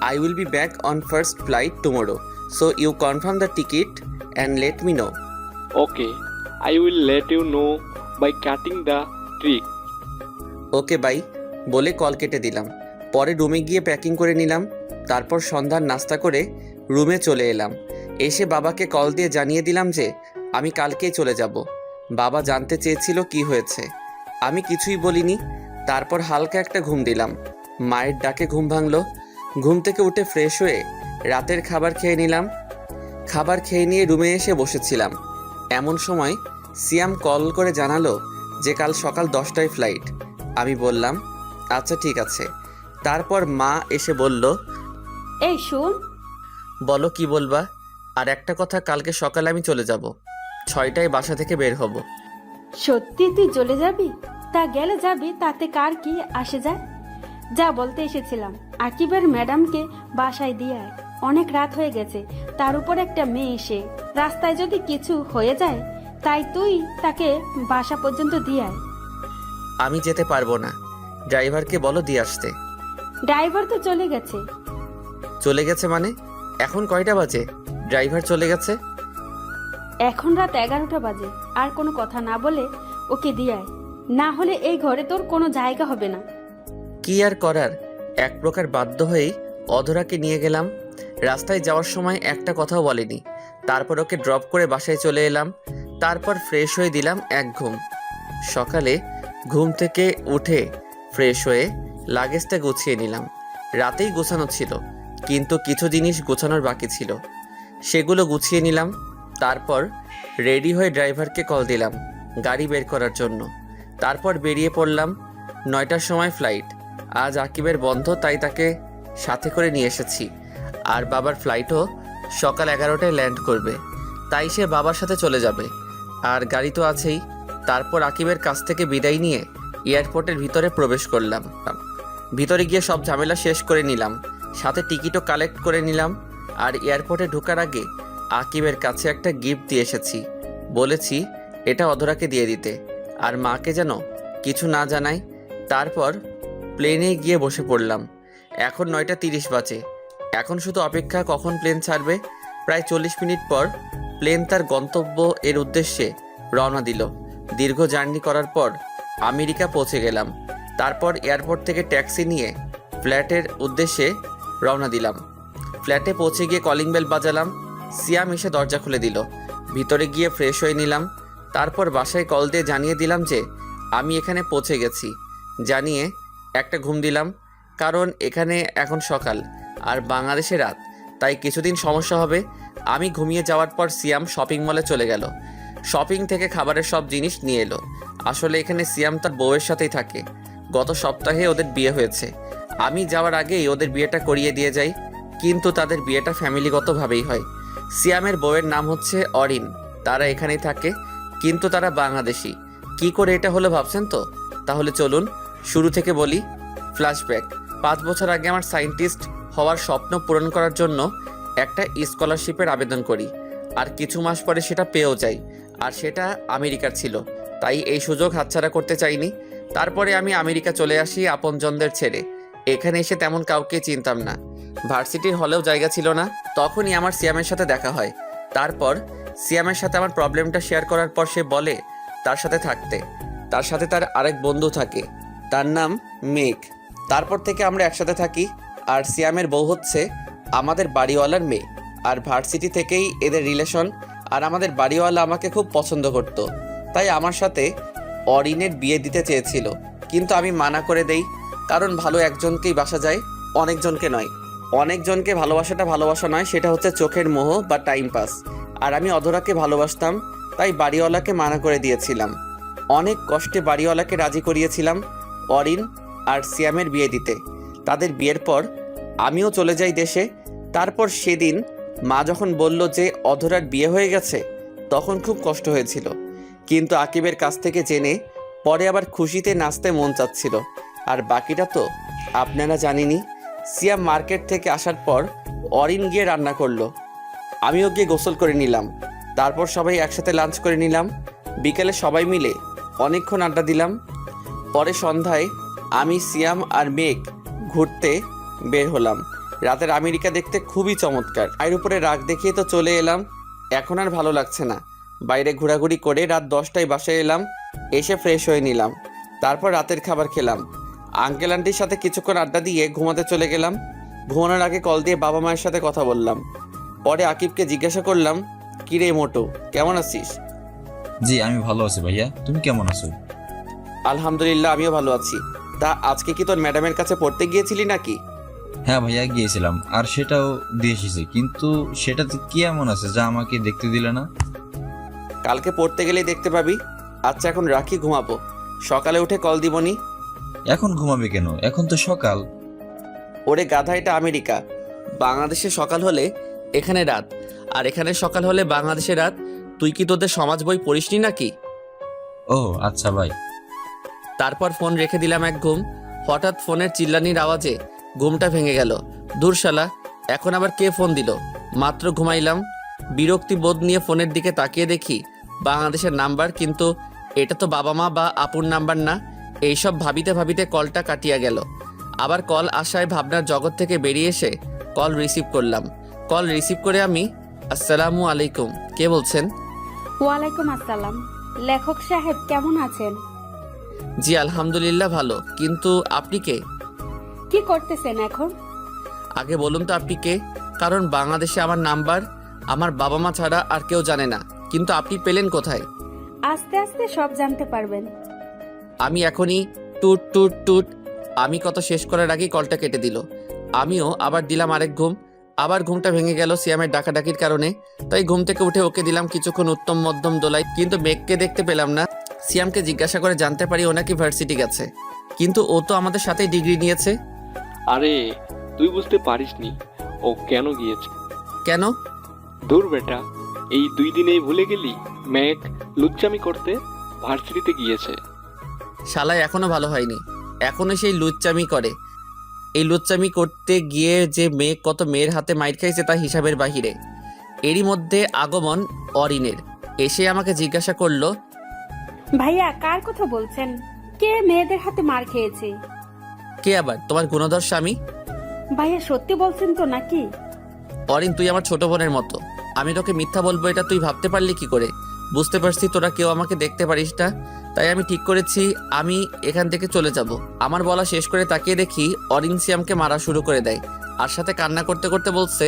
I will be back on first flight tomorrow, so you confirm the ticket and let me know. Okay, I will let you know by cutting the trick. Okay bye বলে call কেটে দিলাম। পরে রুমে গিয়ে packing করে নিলাম। তারপর সন্ধ্যার নাস্তা করে রুমে চলে এলাম। এসে বাবাকে কল দিয়ে জানিয়ে দিলাম যে আমি কালকেই চলে যাব। বাবা জানতে চেয়েছিল কি হয়েছে, আমি কিছুই বলিনি। তারপর হালকা একটা ঘুম দিলাম। মায়ের ডাকে ঘুম ভাঙলো। ঘুম থেকে উঠে ফ্রেশ হয়ে রাতের খাবার খেয়ে নিলাম। খাবার খেয়ে নিয়ে রুমে এসে বসেছিলাম। এমন সময় সিয়াম কল করে জানালো যে কাল সকাল 10টায় ফ্লাইট। আমি বললাম আচ্ছা ঠিক আছে। তারপর মা এসে বলল, এই শুন, বলো কি বলবা? আর একটা কথা, কালকে সকালে আমি চলে যাব। 6টায় বাসা থেকে বের হব। সত্যি তুই চলে যাবি? তা গেলে যাবি, তাতে কার কি আসে যায়? যা বলতে এসেছিলাম, আকিবের ম্যাডামকে বাসায় দিয়ে আয়। অনেক রাত হয়ে গেছে, তার উপর একটা মেয়ে এসে রাস্তায় যদি কিছু হয়ে যায়, তাই তুই তাকে বাসা পর্যন্ত দিয়ে আয়। আমি যেতে পারবো না, ড্রাইভারকে বলো দিয়ে আসতে। ড্রাইভার তো চলে গেছে। চলে গেছে মানে? এখন কয়টা বাজে? ড্রাইভার চলে গেছে? এখন রাত 11টা বাজে। আর কোনো কথা না বলে ওকে দিয়ে আয়, না হলে এই ঘরে তোর কোনো জায়গা হবে না। কি আর করার, এক প্রকার বাধ্য হয়েই অধরাকে নিয়ে গেলাম। রাস্তায় যাওয়ার সময় একটা কথাও বলেনি। তারপর ওকে ড্রপ করে বাসায় চলে এলাম। তারপর ফ্রেশ হয়ে দিলাম এক ঘুম। সকালে ঘুম থেকে উঠে ফ্রেশ হয়ে লাগেজটা গুছিয়ে নিলাম। রাতেই গোছানো ছিল, কিন্তু কিছু জিনিস গোছানোর বাকি ছিল, সেগুলো গুছিয়ে নিলাম। তারপর রেডি হয়ে ড্রাইভারকে কল দিলাম গাড়ি বের করার জন্য। তারপর বেরিয়ে পড়লাম। 9টার সময় ফ্লাইট। আজ আকিবের বন্ধ, তাই তাকে সাথে করে নিয়ে এসেছি। আর বাবার ফ্লাইটও সকাল 11টায় ল্যান্ড করবে, তাই সে বাবার সাথে চলে যাবে। আর গাড়ি তো আছেই। তারপর আকিবের কাছ থেকে বিদায় নিয়ে এয়ারপোর্টের ভিতরে প্রবেশ করলাম। ভিতরে গিয়ে সব ঝামেলা শেষ করে নিলাম, সাথে টিকিটও কালেক্ট করে নিলাম। আর এয়ারপোর্টে ঢোকার আগে আকিবের কাছে একটা গিফট দিয়ে এসেছি। বলেছি এটা অধরাকে দিয়ে দিতে, আর মাকে যেন কিছু না জানাই। তারপর প্লেনে গিয়ে বসে পড়লাম। এখন 9টা 30 বাজে। এখন শুধু অপেক্ষা কখন প্লেন ছাড়বে। প্রায় 40 মিনিট পর প্লেন তার গন্তব্য এর উদ্দেশ্যে রওনা দিল। দীর্ঘ জার্নি করার পর আমেরিকা পৌঁছে গেলাম। তারপর এয়ারপোর্ট থেকে ট্যাক্সি নিয়ে ফ্ল্যাটের উদ্দেশ্যে রওনা দিলাম। ফ্ল্যাটে পৌঁছে গিয়ে কলিং বেল বাজালাম। সিয়াম এসে দরজা খুলে দিল। ভিতরে গিয়ে ফ্রেশ হয়ে নিলাম। তারপর বাসায় কল দিয়ে জানিয়ে দিলাম যে আমি এখানে পৌঁছে গেছি। জানিয়ে একটা ঘুম দিলাম, কারণ এখানে এখন সকাল আর বাংলাদেশে রাত, তাই কিছুদিন সমস্যা হবে। আমি ঘুমিয়ে যাওয়ার পর সিয়াম শপিং মলে চলে গেল। শপিং থেকে খাবারের সব জিনিস নিয়ে এলো। আসলে এখানে সিয়াম তার বউয়ের সাথেই থাকে। গত সপ্তাহে ওদের বিয়ে হয়েছে। আমি যাওয়ার আগেই ওদের বিয়েটা করিয়ে দিয়ে যাই, কিন্তু তাদের বিয়েটা ফ্যামিলিগতভাবেই হয়। সিয়ামের বউয়ের নাম হচ্ছে অরিন। তারা এখানেই থাকে, কিন্তু তারা বাংলাদেশি। কি করে এটা হলো ভাবছেন তো? তাহলে চলুন শুরু থেকে বলি। ফ্ল্যাশব্যাক। 5 বছর আগে আমার সায়েন্টিস্ট হওয়ার স্বপ্ন পূরণ করার জন্য একটা স্কলারশিপের আবেদন করি, আর কিছু মাস পরে সেটা পেয়েও যাই। আর সেটা আমেরিকার ছিল, তাই এই সুযোগ হাতছাড়া করতে চাইনি। তারপরে আমি আমেরিকা চলে আসি আপনজনদের ছেড়ে। এখানে এসে তেমন কাউকে চিনতাম না, ভার্সিটির হলেও জায়গা ছিল না। তখনই আমার সিয়ামের সাথে দেখা হয়। তারপর সিয়ামের সাথে আমার প্রবলেমটা শেয়ার করার পর সে বলে তার সাথে থাকতে। তার সাথে তার আরেক বন্ধু থাকে, তার নাম মেঘ। তারপর থেকে আমরা একসাথে থাকি। আর সিয়ামের বউ হচ্ছে আমাদের বাড়িওয়ালার মেয়ে। আর ভার্সিটি থেকেই এদের রিলেশন। আর আমাদের বাড়িওয়ালা আমাকে খুব পছন্দ করত, তাই আমার সাথে অরিনের বিয়ে দিতে চেয়েছিল, কিন্তু আমি মানা করে দেই। কারণ ভালো একজনকেই বাসা যায়, অনেকজনকে নয়। অনেকজনকে ভালোবাসাটা ভালোবাসা নয়, সেটা হচ্ছে চোখের মোহ বা টাইম পাস। আর আমি অধরাকে ভালোবাসতাম, তাই বাড়িওয়ালাকে মানা করে দিয়েছিলাম। অনেক কষ্টে বাড়িওয়ালাকে রাজি করিয়েছিলাম অরিন আর সিয়ামের বিয়ে দিতে। তাদের বিয়ের পর আমিও চলে যাই দেশে। তারপর সেদিন মা যখন বলল যে অধরার বিয়ে হয়ে গেছে, তখন খুব কষ্ট হয়েছিল। কিন্তু আকিবের কাছ থেকে জেনে পরে আবার খুশিতে নাচতে মন চাচ্ছিল। আর বাকিটা তো আপনারা জানেনই। সিয়াম মার্কেট থেকে আসার পর অরিন গিয়ে রান্না করলো, আমিও গিয়ে গোসল করে নিলাম। তারপর সবাই একসাথে লাঞ্চ করে নিলাম। বিকেলে সবাই মিলে অনেকক্ষণ আড্ডা দিলাম। পরে সন্ধ্যায় আমি, সিয়াম আর মেঘ ঘুরতে বের হলাম। রাতের আমেরিকা দেখতে খুবই চমৎকার। এর উপরে রাগ দেখিয়ে তো চলে এলাম। এখন আর ভালো লাগছে না। বাইরে ঘোরাঘুরি করে রাত 10টায় বাসায় এলাম। এসে ফ্রেশ হয়ে নিলাম। তারপর রাতের খাবার খেলাম। আঙ্কেল আন্টির সাথে কিছুক্ষণ আড্ডা দিয়ে ঘুমাতে চলে গেলাম। ঘুমানোর আগে কল দিয়ে বাবা মায়ের সাথে কথা বললাম। পরে আকিবকে জিজ্ঞাসা করলাম, কিরে মোটু, কেমন আছিস? জি আমি ভালো আছি ভাইয়া, তুমি কেমন আছো? আলহামদুলিল্লাহ, আমিও ভালো আছি। তা আজকে কি তোর ম্যাডামের কাছে পড়তে গিয়েছিলি নাকি? হ্যাঁ ভাইয়া গিয়েছিলাম, আর সেটাও দিয়ে এসেছি, কিন্তু সেটাতে কি এমন আছে যা আমাকে দেখতে দিলে না? কালকে পড়তে গেলেই দেখতে পাবি। আচ্ছা এখন রাখি, ঘুমাবো। সকালে উঠে কল দিবনি। এখন ঘুমাবে কেন? এখন তো সকাল। ওরে গাধা, এটা আমেরিকা। বাংলাদেশে সকাল হলে এখানে রাত, আর এখানে সকাল হলে বাংলাদেশে রাত। তুই কি তোদের সমাজ বই পড়িসনি নাকি? ও আচ্ছা ভাই। তারপর ফোন রেখে দিলাম এক ঘুম। হঠাৎ ফোনের চিল্লানির আওয়াজে ঘুমটা ভেঙে গেল। দূর শালা, এখন আবার কে ফোন দিল? মাত্র ঘুমাইলাম। বিরক্তি বোধ নিয়ে ফোনের দিকে তাকিয়ে দেখি বাংলাদেশের নাম্বার, কিন্তু এটা তো বাবা মা বা আপুর নাম্বার না। এইসব ভাবিতে ভাবিতে কলটা কাটিয়া গেল। আবার কল আসায় ভাবনার জগৎ থেকে বেরিয়ে এসে কল রিসিভ করলাম। কল রিসিভ করে আমি, আসসালামু আলাইকুম, কে বলছেন? ওয়ালাইকুম আসসালাম। লেখক সাহেব কেমন আছেন? জি আলহামদুলিল্লাহ ভালো, কিন্তু আপনি কে? কি করতেছেন এখন? আগে বলুন তো আপনি কে, কারণ বাংলাদেশে আমার নাম্বার আমার বাবা মা ছাড়া আর কেউ জানে না। কিন্তু আপনি পেলেন কোথায়? আস্তে আস্তে সব জানতে পারবেন। আমি এখনই টুট টুট টুট। আমি কত শেষ করার আগেই কলটা কেটে দিল। আমিও আবার দিলাম আরেক ঘুম। আবার ঘুমটা ভেঙে গেল সিয়ামের ডাকাডাকির কারণে। তাই ঘুম থেকে উঠে ওকে দিলাম কিছুক্ষণ উত্তম মধ্যম দোলাই, কিন্তু মেঘকে দেখতে পেলাম না। সিয়ামকে জিজ্ঞাসা করে জানতে পারি ও নাকি ভার্সিটি গেছে, কিন্তু ও তো আমাদের সাথেই ডিগ্রি নিয়েছে। আরে তুই বুঝতে পারিসনি ও কেন গিয়েছে? কেন? দূর বেটা, এই 2 দিনেই ভুলে গেলি? মেঘ লুচ্চামি করতে ভার্সিটিতে গিয়েছে। শালায় এখনো ভালো হয়নি, এখনো সেই লুচ্চামি করে। এই লুচ্চামি করতে গিয়ে যে মেয়ে কত মেয়ের হাতে মাইর খাইছে তা হিসাবের বাহিরে। এরই মধ্যে আগমন অরিনের। এসে আমাকে জিজ্ঞাসা করলো, ভাইয়া কার কথা বলছেন? কে মেয়েদের হাতে মার খেয়েছে? কে আবার? তোমার গুণধর স্বামী। ভাইয়া সত্যি বলছেন তো নাকি? অরিন, তুই আমার ছোট বোনের মতো। আমি তোকে মিথ্যা বলবো এটা তুই ভাবতে পারলি কি করে? বুঝতে পারছি তোরা কেউ আমাকে দেখতে পারিস না, তাই আমি ঠিক করেছি আমি এখান থেকে চলে যাব। আমার বলা শেষ করে তাকিয়ে দেখি অরিন সিয়ামকে মারা শুরু করে দেয়, আর সাথে কান্না করতে করতে বলছে,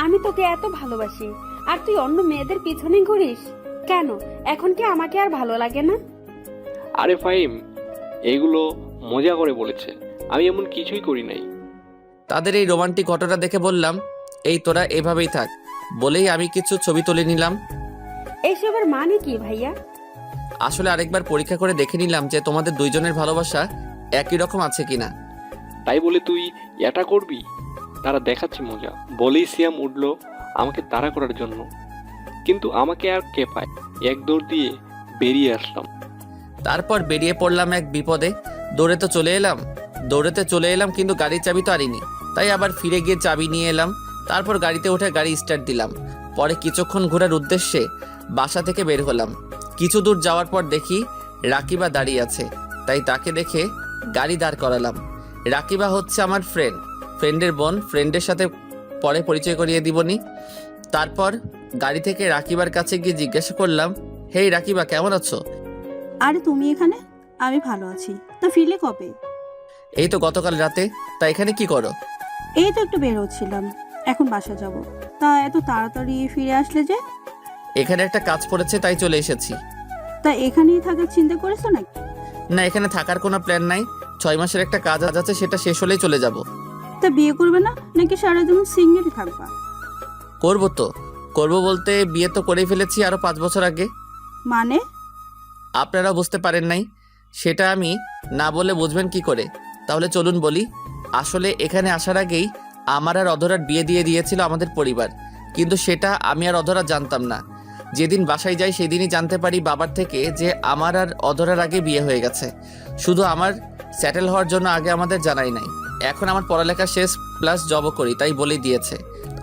আমি তোকে এত ভালোবাসি আর তুই অন্য মেয়েদের পিছনে ঘুরিস কেন? এখন কি আমাকে আর ভালো লাগে না? আরে ফাহিম, এগুলো মজা করে বলেছে, আমি এমন কিছুই করি নাই। তাদের এই রোমান্টিক ঘটনা দেখে বললাম, এই তোরা এভাবেই থাক। বলেই আমি কিছু ছবি তুলে নিলাম। এইসবের মানে কি ভাইয়া? আসলে আরেকবার পরীক্ষা করে দেখে নিলাম যে তোমাদের দুইজনের ভালোবাসা একই রকম আছে কিনা। তাই বলে তুই এটা করবি? তারা দেখাচ্ছে মজা বলেই সিয়াম উঠল আমাকে তাড়া করার জন্য, কিন্তু আমাকে আর কে পায়? এক দৌড় দিয়ে বেরিয়ে আসলাম। তারপর বেরিয়ে পড়লাম এক বিপদে। দৌড়ে চলে এলাম কিন্তু গাড়ির চাবি তো আনিনি, তাই আবার ফিরে গিয়ে চাবি নিয়ে এলাম। তারপর গাড়িতে উঠে গাড়ি স্টার্ট দিলাম। পরে কিছুক্ষণ ঘোরার উদ্দেশ্যে বাসা থেকে বের হলাম। কিছু দূর যাওয়ার পর দেখি রাকিবা দাঁড়িয়ে আছে, তাই তাকে দেখে গাড়ি দাঁড় করালাম। রাকিবা হচ্ছে আমার ফ্রেন্ডের বোন। ফ্রেন্ডের সাথে পরে পরিচয় করিয়ে দিবনি। তারপর গাড়ি থেকে রাকিবার কাছে গিয়ে জিজ্ঞাসা করলাম, হেই রাকিবা, কেমন আছো? আরে তুমি এখানে? আমি ভালো আছি। তা ফিরলে কবে? এই তো গতকাল রাতে। তা এখানে কি করো? এই তো একটু বের হচ্ছিলাম, এখন বাসা যাব। তা এত তাড়াতাড়ি ফিরে আসলে যে? এখানে একটা কাজ পড়েছে তাই চলে এসেছি। তা এখানেই থাকার চিন্তা করেছো নাকি? না, এখানে থাকার কোনো প্ল্যান নাই। 6 মাসের একটা কাজ আছে, সেটা শেষ হলেই চলে যাব। তা বিয়ে করবে না নাকি সারা জীবন সিঙ্গেলই থাকবা? করবো বলতে বিয়ে তো করেই ফেলেছি আরো 5 বছর আগে। মানে? আপনারা বুঝতে পারেন নাই, সেটা আমি না বলে বুঝবেন কি করে? তাহলে চলুন বলি। আসলে এখানে আসার আগেই আমার আর অধরার বিয়ে দিয়ে দিয়েছিল আমাদের পরিবার, কিন্তু সেটা আমি আর অধরা জানতাম না। যেদিন বাসায় যাই সেদিনই জানতে পারি বাবার থেকে যে আমার আর অধরার আগে বিয়ে হয়ে গেছে। শুধু আমার সেটেল হওয়ার জন্য আগে আমাদের জানাই নাই। এখন আমার পড়ালেখা শেষ প্লাস জবও করি, তাই বলেই দিয়েছে।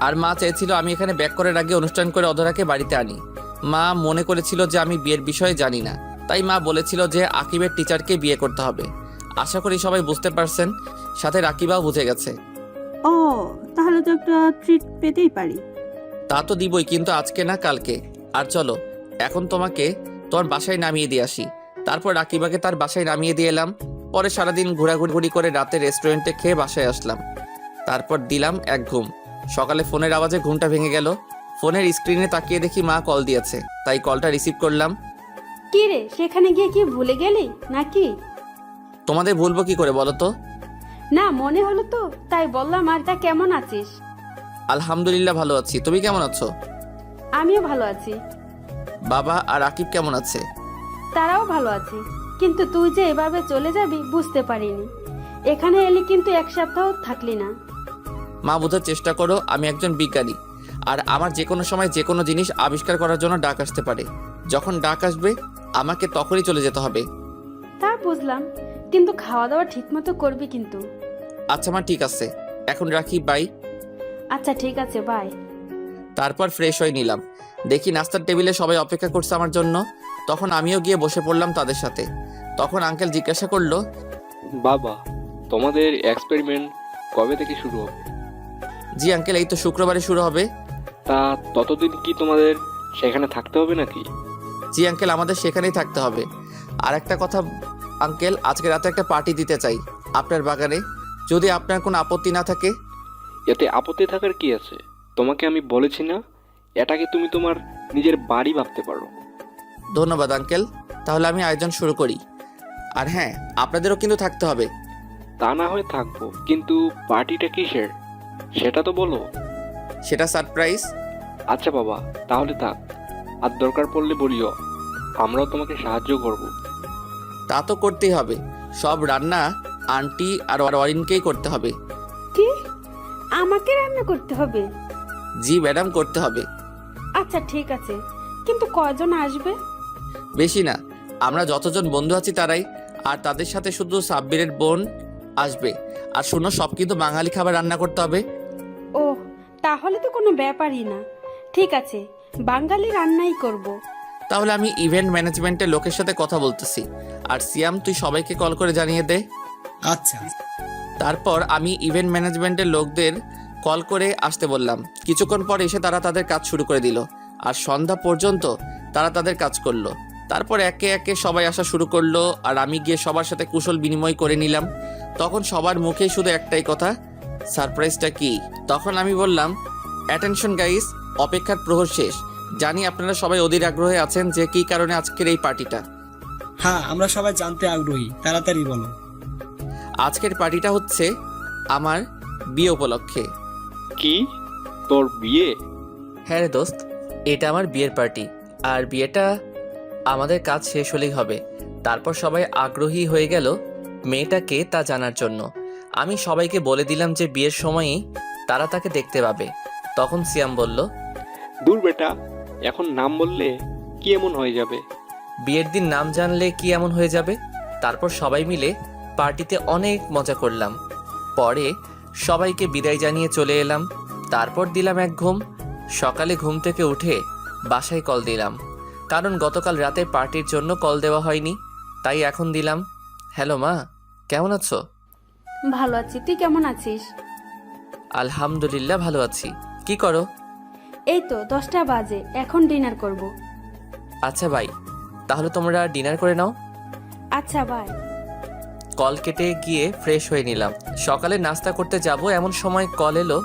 আর মা চেয়েছিল আমি এখানে ব্যাক করার আগে অনুষ্ঠান করে অধরাকে বাড়িতে আনি। মা মনে করেছিল যে আমি বিয়ের বিষয়ে জানি না, তাই মা বলেছিল যে আকিবের টিচারকে বিয়ে করতে হবে। আশা করি সবাই বুঝতে পারছেন, সাথে রাকিবাও বুঝে গেছে। ও, তাহলে তো একটা ট্রিট পেতেই পারি। তা তো দিবই, কিন্তু আজকে না কালকে। আর চলো এখন তোমাকে তোমার বাসায় নামিয়ে দিয়ে আসি। তারপর রাকিবাকে তার বাসায় নামিয়ে দিয়ে এলাম। পরে সারাদিন ঘোরাঘুরি করে রাতে রেস্টুরেন্টে খেয়ে বাসায় আসলাম। তারপর দিলাম এক ঘুম। সকালে ফোনের আওয়াজে ঘুমটা ভেঙে গেল। ফোনের স্ক্রিনে তাকিয়ে দেখি মা কল দিয়েছে, তাই কলটা রিসিভ করলাম। কি রে, সেখানে গিয়ে কি ভুলে গেলি নাকি? তোমাদের ভুলবো কি করে বলো তো? না, মনে হলো তো তাই বললাম। আর তা কেমন আছিস? আলহামদুলিল্লাহ ভালো আছি, তুমি কেমন আছো? আমিও ভালো আছি। বাবা আর আকিব কেমন আছে? তারাও ভালো আছে, কিন্তু তুই যে এভাবে চলে যাবি বুঝতে পারিনি। এখানে এলি কিন্তু 1 সপ্তাহ থাকলি না। মা বোঝার চেষ্টা করো, আমি একজন বিজ্ঞানী। আর আমার যে কোনো সময় যে কোনো জিনিস আবিষ্কার করার জন্য ডাক আসতে পারে। যখন ডাক আসবে আমাকে তখনই চলে যেতে হবে। তা বুঝলাম, কিন্তু খাওয়া দাওয়া ঠিক মতো করবি কিন্তু। আচ্ছা মা, ঠিক আছে, এখন রাখি, বাই। আচ্ছা ঠিক আছে, বাই। তারপর ফ্রেশ হয়ে নিলাম। দেখি নাস্তার টেবিলে সবাই অপেক্ষা করছে আমার জন্য। তখন আমিও গিয়ে বসে পড়লাম তাদের সাথে। তখন আঙ্কেল জিজ্ঞাসা করলো, বাবা, তোমাদের এক্সপেরিমেন্ট কবে থেকে শুরু হবে? জি আঙ্কেল, এই তো শুক্রবারে শুরু হবে। তা ততদিন কি তোমাদের সেখানে থাকতে হবে নাকি? জি আঙ্কেল, আমাদের সেখানেই থাকতে হবে। আর একটা কথা আঙ্কেল, আজকে রাতে একটা পার্টি দিতে চাই আপনার বাগানে, যদি আপনার কোনো আপত্তি না থাকে। এতে আপত্তি থাকার কি আছে? তোমাকে আমি বলেছি না, এটাকে তুমি তোমার নিজের বাড়ি ভাবতে পারো। ধন্যবাদ আঙ্কেল, তাহলে আমি আয়োজন শুরু করি। আর হ্যাঁ, আপনাদেরও কিন্তু থাকতে হবে। তা না হয় থাকবো, কিন্তু পার্টিটা কিসের সেটা তো বলো। সেটা সারপ্রাইজ। আচ্ছা বাবা, তাহলে থাক। আর দরকার পড়লে বলিও, আমরাও তোমাকে সাহায্য করব। তা তো করতেই হবে, সব রান্না আন্টি আর অরিনকেই করতে হবে। কি, আমাকে রান্না করতে হবে? জি ম্যাডাম, করতে হবে। আচ্ছা ঠিক আছে, কিন্তু কয়জন আসবে? বেশি না, আমরা যতজন বন্ধু আছি তারাই। আর তাদের সাথে শুধু সাব্বিরের বোন আসবে। আর শুনো, সব কিন্তু বাঙালি খাবার রান্না করতে হবে। ও, তাহলে তো কোনো ব্যাপারই না। ঠিক আছে, বাঙালি রান্নাই করব। তাহলে আমি ইভেন্ট ম্যানেজমেন্টের লোকের সাথে কথা বলতেছি। আর সিয়াম, তুই সবাইকে কল করে জানিয়ে দে। আচ্ছা। তারপর আমি ইভেন্ট ম্যানেজমেন্টের লোকদের কল করে আসতে বললাম। কিছুক্ষণ পর এসে তারা তাদের কাজ শুরু করে দিল। আর সন্ধ্যা পর্যন্ত তারা তাদের কাজ করলো। তারপর একে একে সবাই আসা শুরু করলো। আর আমি গিয়ে সবার সাথে কুশল বিনিময় করে নিলাম। তখন সবার মুখেই শুধু একটাই কথা, সারপ্রাইজটা কি? তখন আমি বললাম, অ্যাটেনশন গাইস, অপেক্ষার প্রহর শেষ। জানি আপনারা সবাই অধীর আগ্রহে আছেন যে কী কারণে আজকের এই পার্টিটা। হ্যাঁ, আমরা সবাই জানতে আগ্রহী, তাড়াতাড়ি বলো। আজকের পার্টিটা হচ্ছে আমার বিয়ে উপলক্ষে। কি, তোর বিয়ে? হ্যাঁ রে দোস্ত, এটা আমার বিয়ের পার্টি। আর বিয়েটা আমাদের কাজ শেষ হলেই হবে। তারপর সবাই আগ্রহী হয়ে গেল মেয়েটাকে তা জানার জন্য। আমি সবাইকে বলে দিলাম যে বিয়ের সময়ই তারা তাকে দেখতে পাবে। তখন সিয়াম বলল, দূর বেটা, এখন নাম বললে কি এমন হয়ে যাবে? বিয়ের দিন নাম জানলে কি এমন হয়ে যাবে? তারপর সবাই মিলে পার্টিতে অনেক মজা করলাম। পরে সবাইকে বিদায় জানিয়ে চলে এলাম। তারপর দিলাম এক ঘুম। সকালে ঘুম থেকে উঠে বাসায় কল দিলাম, কারণ গতকাল রাতে পার্টির জন্য কল দেওয়া হয়নি, তাই এখন দিলাম। হ্যালো মা, কেমন আছো? ভালো আছি, তুই কেমন আছিস? আলহামদুলিল্লাহ ভালো আছি। কি করো? এই তো 10টা বাজে, এখন ডিনার করব। আচ্ছা ভাই, তাহলে তোমরা ডিনার করে নাও। আচ্ছা বাই। কল কেটে গিয়ে ফ্রেশ হয়ে নিলাম। সকালে নাস্তা করতে যাব এমন সময় কল এলো।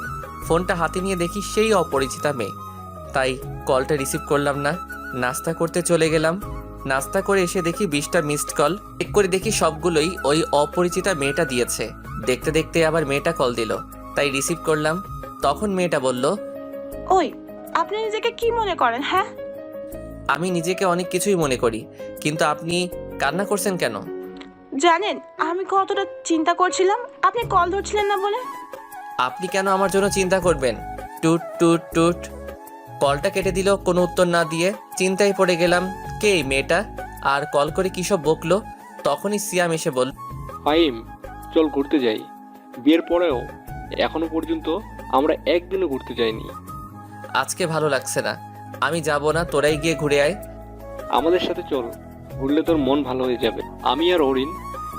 ফোনটা হাতে নিয়ে দেখি সেই অপরিচিতা মেয়ে, তাই কলটা রিসিভ করলাম না। নাস্তা করতে চলে গেলাম। নাস্তা করে এসে দেখি 20টা মিসড কল। চেক করে দেখি সবগুলোই ওই অপরিচিতা মেয়েটা দিয়েছে। দেখতে দেখতে আবার মেয়েটা কল দিল, তাই রিসিভ করলাম। তখন মেয়েটা বলল, ওই, আপনি নিজেকে কি মনে করেন? হ্যাঁ, আমি নিজেকে অনেক কিছুই মনে করি, কিন্তু আপনি কান্না করছেন কেন? জানেন আমি কতটা চিন্তা করছিলাম, আপনি কল ধরছিলেন না বলে। আপনি কেন আমার জন্য চিন্তা করবেন? টুট টুট টুট। কলটা কেটে দিল কোনো উত্তর না দিয়ে। চিন্তায় পড়ে গেলাম, কে এই মেয়েটা আর কল করে কী সব বকলো। তখনই সিয়াম এসে বলল, ফাইম, চল ঘুরতে যাই। বিয়ের পরেও এখনো পর্যন্ত আমরা একদিনও ঘুরতে যাইনি। আজকে ভালো লাগছে না, আমি যাব না, তোরাই গিয়ে ঘুরে আয়। আমাদের সাথে চল, ঘুরলে তোর মন ভালো হয়ে যাবে। আমি আর অরিন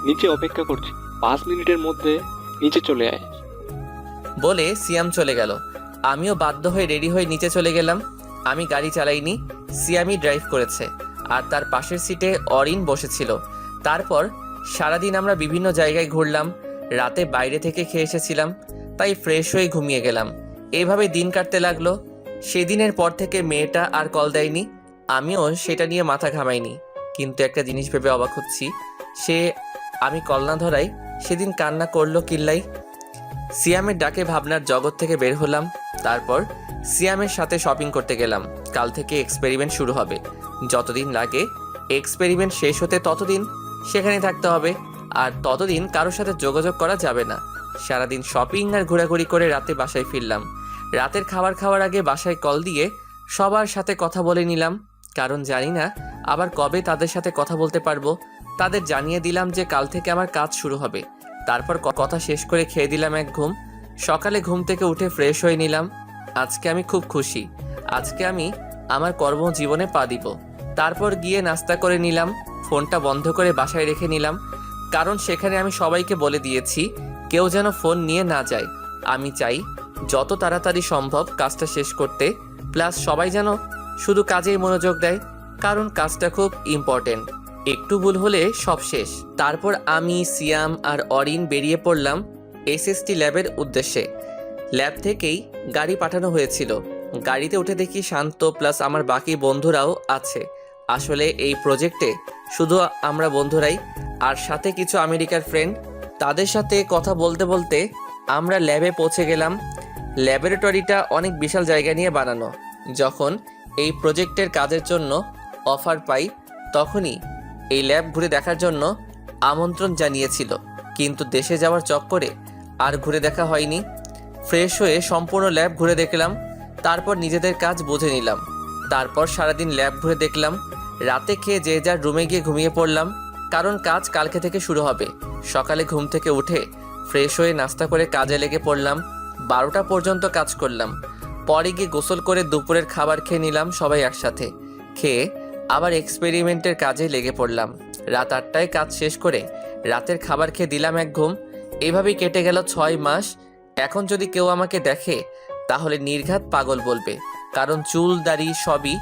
নিচে অপেক্ষা করছি, 5 মিনিটের মধ্যে নিচে চলে আয়। বলে সিয়াম চলে গেল। আমিও বাধ্য হয়ে রেডি হয়ে নিচে চলে গেলাম। আমি গাড়ি চালাইনি, সিয়ামই ড্রাইভ করেছে, আর তার পাশের সিটে অরিন বসেছিল। তারপর সারাদিন আমরা বিভিন্ন জায়গায় ঘুরলাম। রাতে বাইরে থেকে খেয়ে এসেছিলাম, তাই ফ্রেশ হয়ে ঘুমিয়ে গেলাম। এভাবে দিন কাটতে লাগলো। সেদিনের পর থেকে মেয়েটা আর কল দেয়নি। আমিও সেটা নিয়ে মাথা ঘামাইনি। কিন্তু একটা জিনিস ভেবে অবাক হচ্ছি, আমি কল না ধরাই সেদিন কান্না করলো কিল্লাই। সিয়ামের ডাকে ভাবনার জগৎ থেকে বের হলাম। তারপর সিয়ামের সাথে শপিং করতে গেলাম। কাল থেকে এক্সপেরিমেন্ট শুরু হবে। যতদিন লাগে এক্সপেরিমেন্ট শেষ হতে ততদিন সেখানে থাকতে হবে, আর ততদিন কারোর সাথে যোগাযোগ করা যাবে না। সারাদিন শপিং আর ঘোরাঘুরি করে রাতে বাসায় ফিরলাম। রাতের খাবার খাওয়ার আগে বাসায় কল দিয়ে সবার সাথে কথা বলে নিলাম, কারণ জানি না আবার কবে তাদের সাথে কথা বলতে পারবো। তাদের জানিয়ে দিলাম যে কাল থেকে আমার কাজ শুরু হবে। তারপর কথা শেষ করে খেয়ে দিলাম এক ঘুম। সকালে ঘুম থেকে উঠে ফ্রেশ হয়ে নিলাম। আজকে আমি খুব খুশি। আজকে আমি আমার কর্মজীবনে পা দিব। তারপর গিয়ে নাস্তা করে নিলাম। ফোনটা বন্ধ করে বাসায় রেখে নিলাম, কারণ সেখানে আমি সবাইকে বলে দিয়েছি কেউ যেন ফোন নিয়ে না যায়। আমি চাই যত তাড়াতাড়ি সম্ভব কাজটা শেষ করতে, প্লাস সবাই যেন শুধু কাজেই মনোযোগ দেয়, কারণ কাজটা খুব ইম্পর্টেন্ট। একটু ভুল হলে সব শেষ। তারপর আমি, সিয়াম আর অরিন বেরিয়ে পড়লাম এসএসটি ল্যাবের উদ্দেশ্যে। ল্যাব থেকেই গাড়ি পাঠানো হয়েছিল। গাড়িতে উঠে দেখি শান্ত প্লাস আমার বাকি বন্ধুরাও আছে। আসলে এই প্রজেক্টে শুধু আমরা বন্ধুরাই, আর সাথে কিছু আমেরিকার ফ্রেন্ড। তাদের সাথে কথা বলতে বলতে আমরা ল্যাবে পৌঁছে গেলাম। ল্যাবরেটরিটা অনেক বিশাল জায়গা নিয়ে বানানো। যখন এই প্রজেক্টের কাজের জন্য অফার পাই তখনই এই ল্যাব ঘুরে দেখার জন্য আমন্ত্রণ জানিয়েছিল, কিন্তু দেশে যাওয়ার চক্করে আর ঘুরে দেখা হয়নি। ফ্রেশ হয়ে সম্পূর্ণ ল্যাব ঘুরে দেখলাম, তারপর নিজেদের কাজ বুঝে নিলাম। তারপর সারাদিন ল্যাব ঘুরে দেখলাম। রাতে খেয়ে যে যার রুমে গিয়ে ঘুমিয়ে পড়লাম, কারণ কাজ কালকে থেকে শুরু হবে। সকালে ঘুম থেকে উঠে ফ্রেশ হয়ে নাস্তা করে কাজে লেগে পড়লাম। 12টা পর্যন্ত কাজ করলাম। পরে গিয়ে গোসল করে দুপুরের খাবার খেয়ে নিলাম সবাই একসাথে। খেয়ে আবার এক্সপেরিমেন্টের কাজে লেগে পড়লাম। রাত 8টায় কাজ শেষ করে রাতের খাবার খেয়ে দিলাম এক ঘুম। এভাবেই কেটে গেল 6 মাস। এখন যদি কেউ আমাকে দেখে তাহলে নির্ঘাত পাগল বলবে, কারণ চুল দাড়ি সবই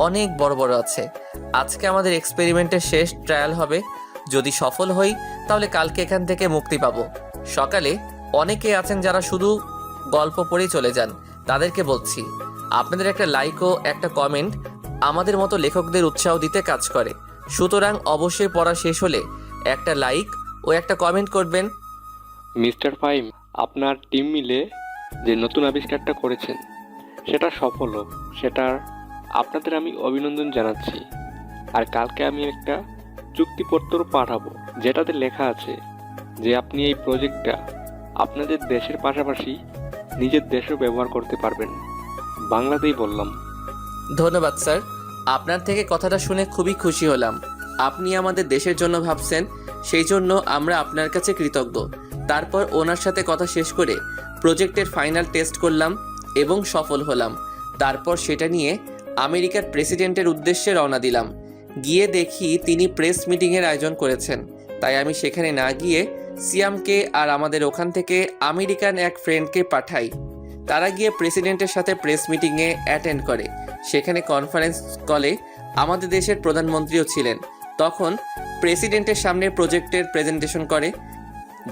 অনেক বড় বড় আছে। আজকে আমাদের এক্সপেরিমেন্টের শেষ ট্রায়াল হবে। যদি সফল হই তাহলে কালকে এখান থেকে মুক্তি পাবো। সকালে অনেকে আছেন যারা শুধু গল্প পড়েই চলে যান, তাদেরকে বলছি আপনাদের একটা লাইক ও একটা কমেন্ট আমাদের মতো লেখকদের উৎসাহ দিতে কাজ করে। সুতরাং অবশ্যই পড়া শেষ হলে একটা লাইক ও একটা কমেন্ট করবেন। মিস্টার ফাইম, আপনার টিম মিলে যে নতুন আবিষ্কারটা করেছেন সেটা সফল হোক, সেটার আপনাদের আমি অভিনন্দন জানাচ্ছি। আর কালকে আমি একটা চুক্তিপত্র পাঠাবো, যেটাতে লেখা আছে যে আপনি এই প্রজেক্টটা আপনাদের দেশের পাশাপাশি নিজের দেশেও ব্যবহার করতে পারবেন। বাংলাতেই বললাম। ধন্যবাদ স্যার, আপনার থেকে কথাটা শুনে খুবই খুশি হলাম। আপনি আমাদের দেশের জন্য ভাবছেন, সেই জন্য আমরা আপনার কাছে কৃতজ্ঞ। তারপর ওনার সাথে কথা শেষ করে প্রজেক্টের ফাইনাল টেস্ট করলাম এবং সফল হলাম। তারপর সেটা নিয়ে আমেরিকার প্রেসিডেন্টের উদ্দেশ্যে রওনা দিলাম। গিয়ে দেখি তিনি প্রেস মিটিংয়ের আয়োজন করেছেন, তাই আমি সেখানে না গিয়ে সিয়ামকে আর আমাদের ওখান থেকে আমেরিকান এক ফ্রেন্ডকে পাঠাই। তারা গিয়ে প্রেসিডেন্টের সাথে প্রেস মিটিংয়ে অ্যাটেন্ড করে। সেখানে কনফারেন্স কলে আমাদের দেশের প্রধানমন্ত্রীও ছিলেন। তখন প্রেসিডেন্টের সামনে প্রজেক্টের প্রেজেন্টেশন করে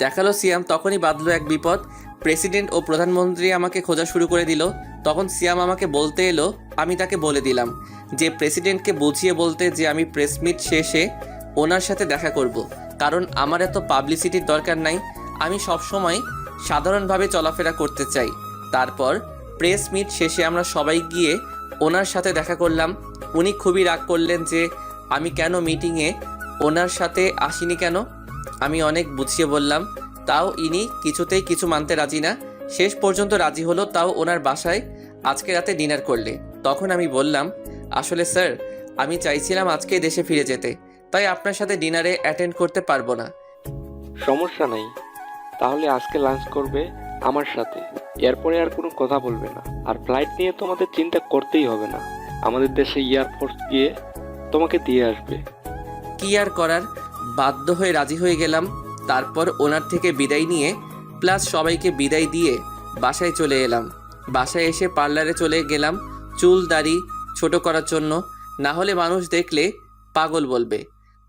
দেখালো সিয়াম। তখনই বাঁধলো এক বিপদ। প্রেসিডেন্ট ও প্রধানমন্ত্রী আমাকে খোঁজা শুরু করে দিল। তখন সিয়াম আমাকে বলতে এলো, আমি তাকে বলে দিলাম যে প্রেসিডেন্টকে বুঝিয়ে বলতে যে আমি প্রেস মিট শেষে ওনার সাথে দেখা করব, কারণ আমার এত পাবলিসিটির দরকার নাই। আমি সবসময় সাধারণভাবে চলাফেরা করতে চাই। তারপর প্রেস মিট শেষে আমরা সবাই গিয়ে ওনার সাথে দেখা করলাম। উনি খুবই রাগ করলেন যে আমি কেন মিটিংয়ে ওনার সাথে আসিনি কেন। আমি অনেক বুঝিয়ে বললাম, তাও ইনি কিছুতেই কিছু মানতে রাজি না। শেষ পর্যন্ত রাজি হলো, তাও ওনার বাসায় আজকে রাতে ডিনার করলে। তখন আমি বললাম, আসলে স্যার আমি চাইছিলাম আজকেই দেশে ফিরে যেতে, তাই আপনার সাথে ডিনারে অ্যাটেন্ড করতে পারবো না। সমস্যা নাই, তাহলে আজকে লাঞ্চ করবে আমার সাথে, এরপরে আর কোনো কথা বলবে না। আর ফ্লাইট নিয়ে তোমাদের চিন্তা করতেই হবে না, আমাদের দেশে এয়ারফোর্স গিয়ে তোমাকে দিয়ে আসবে। কি আর করার, বাধ্য হয়ে রাজি হয়ে গেলাম। তারপর ওনার থেকে বিদায় নিয়ে প্লাস সবাইকে বিদায় দিয়ে বাসায় চলে এলাম। বাসায় এসে পার্লারে চলে গেলাম চুল দাড়ি ছোট করার জন্য, না হলে মানুষ দেখলে পাগল বলবে।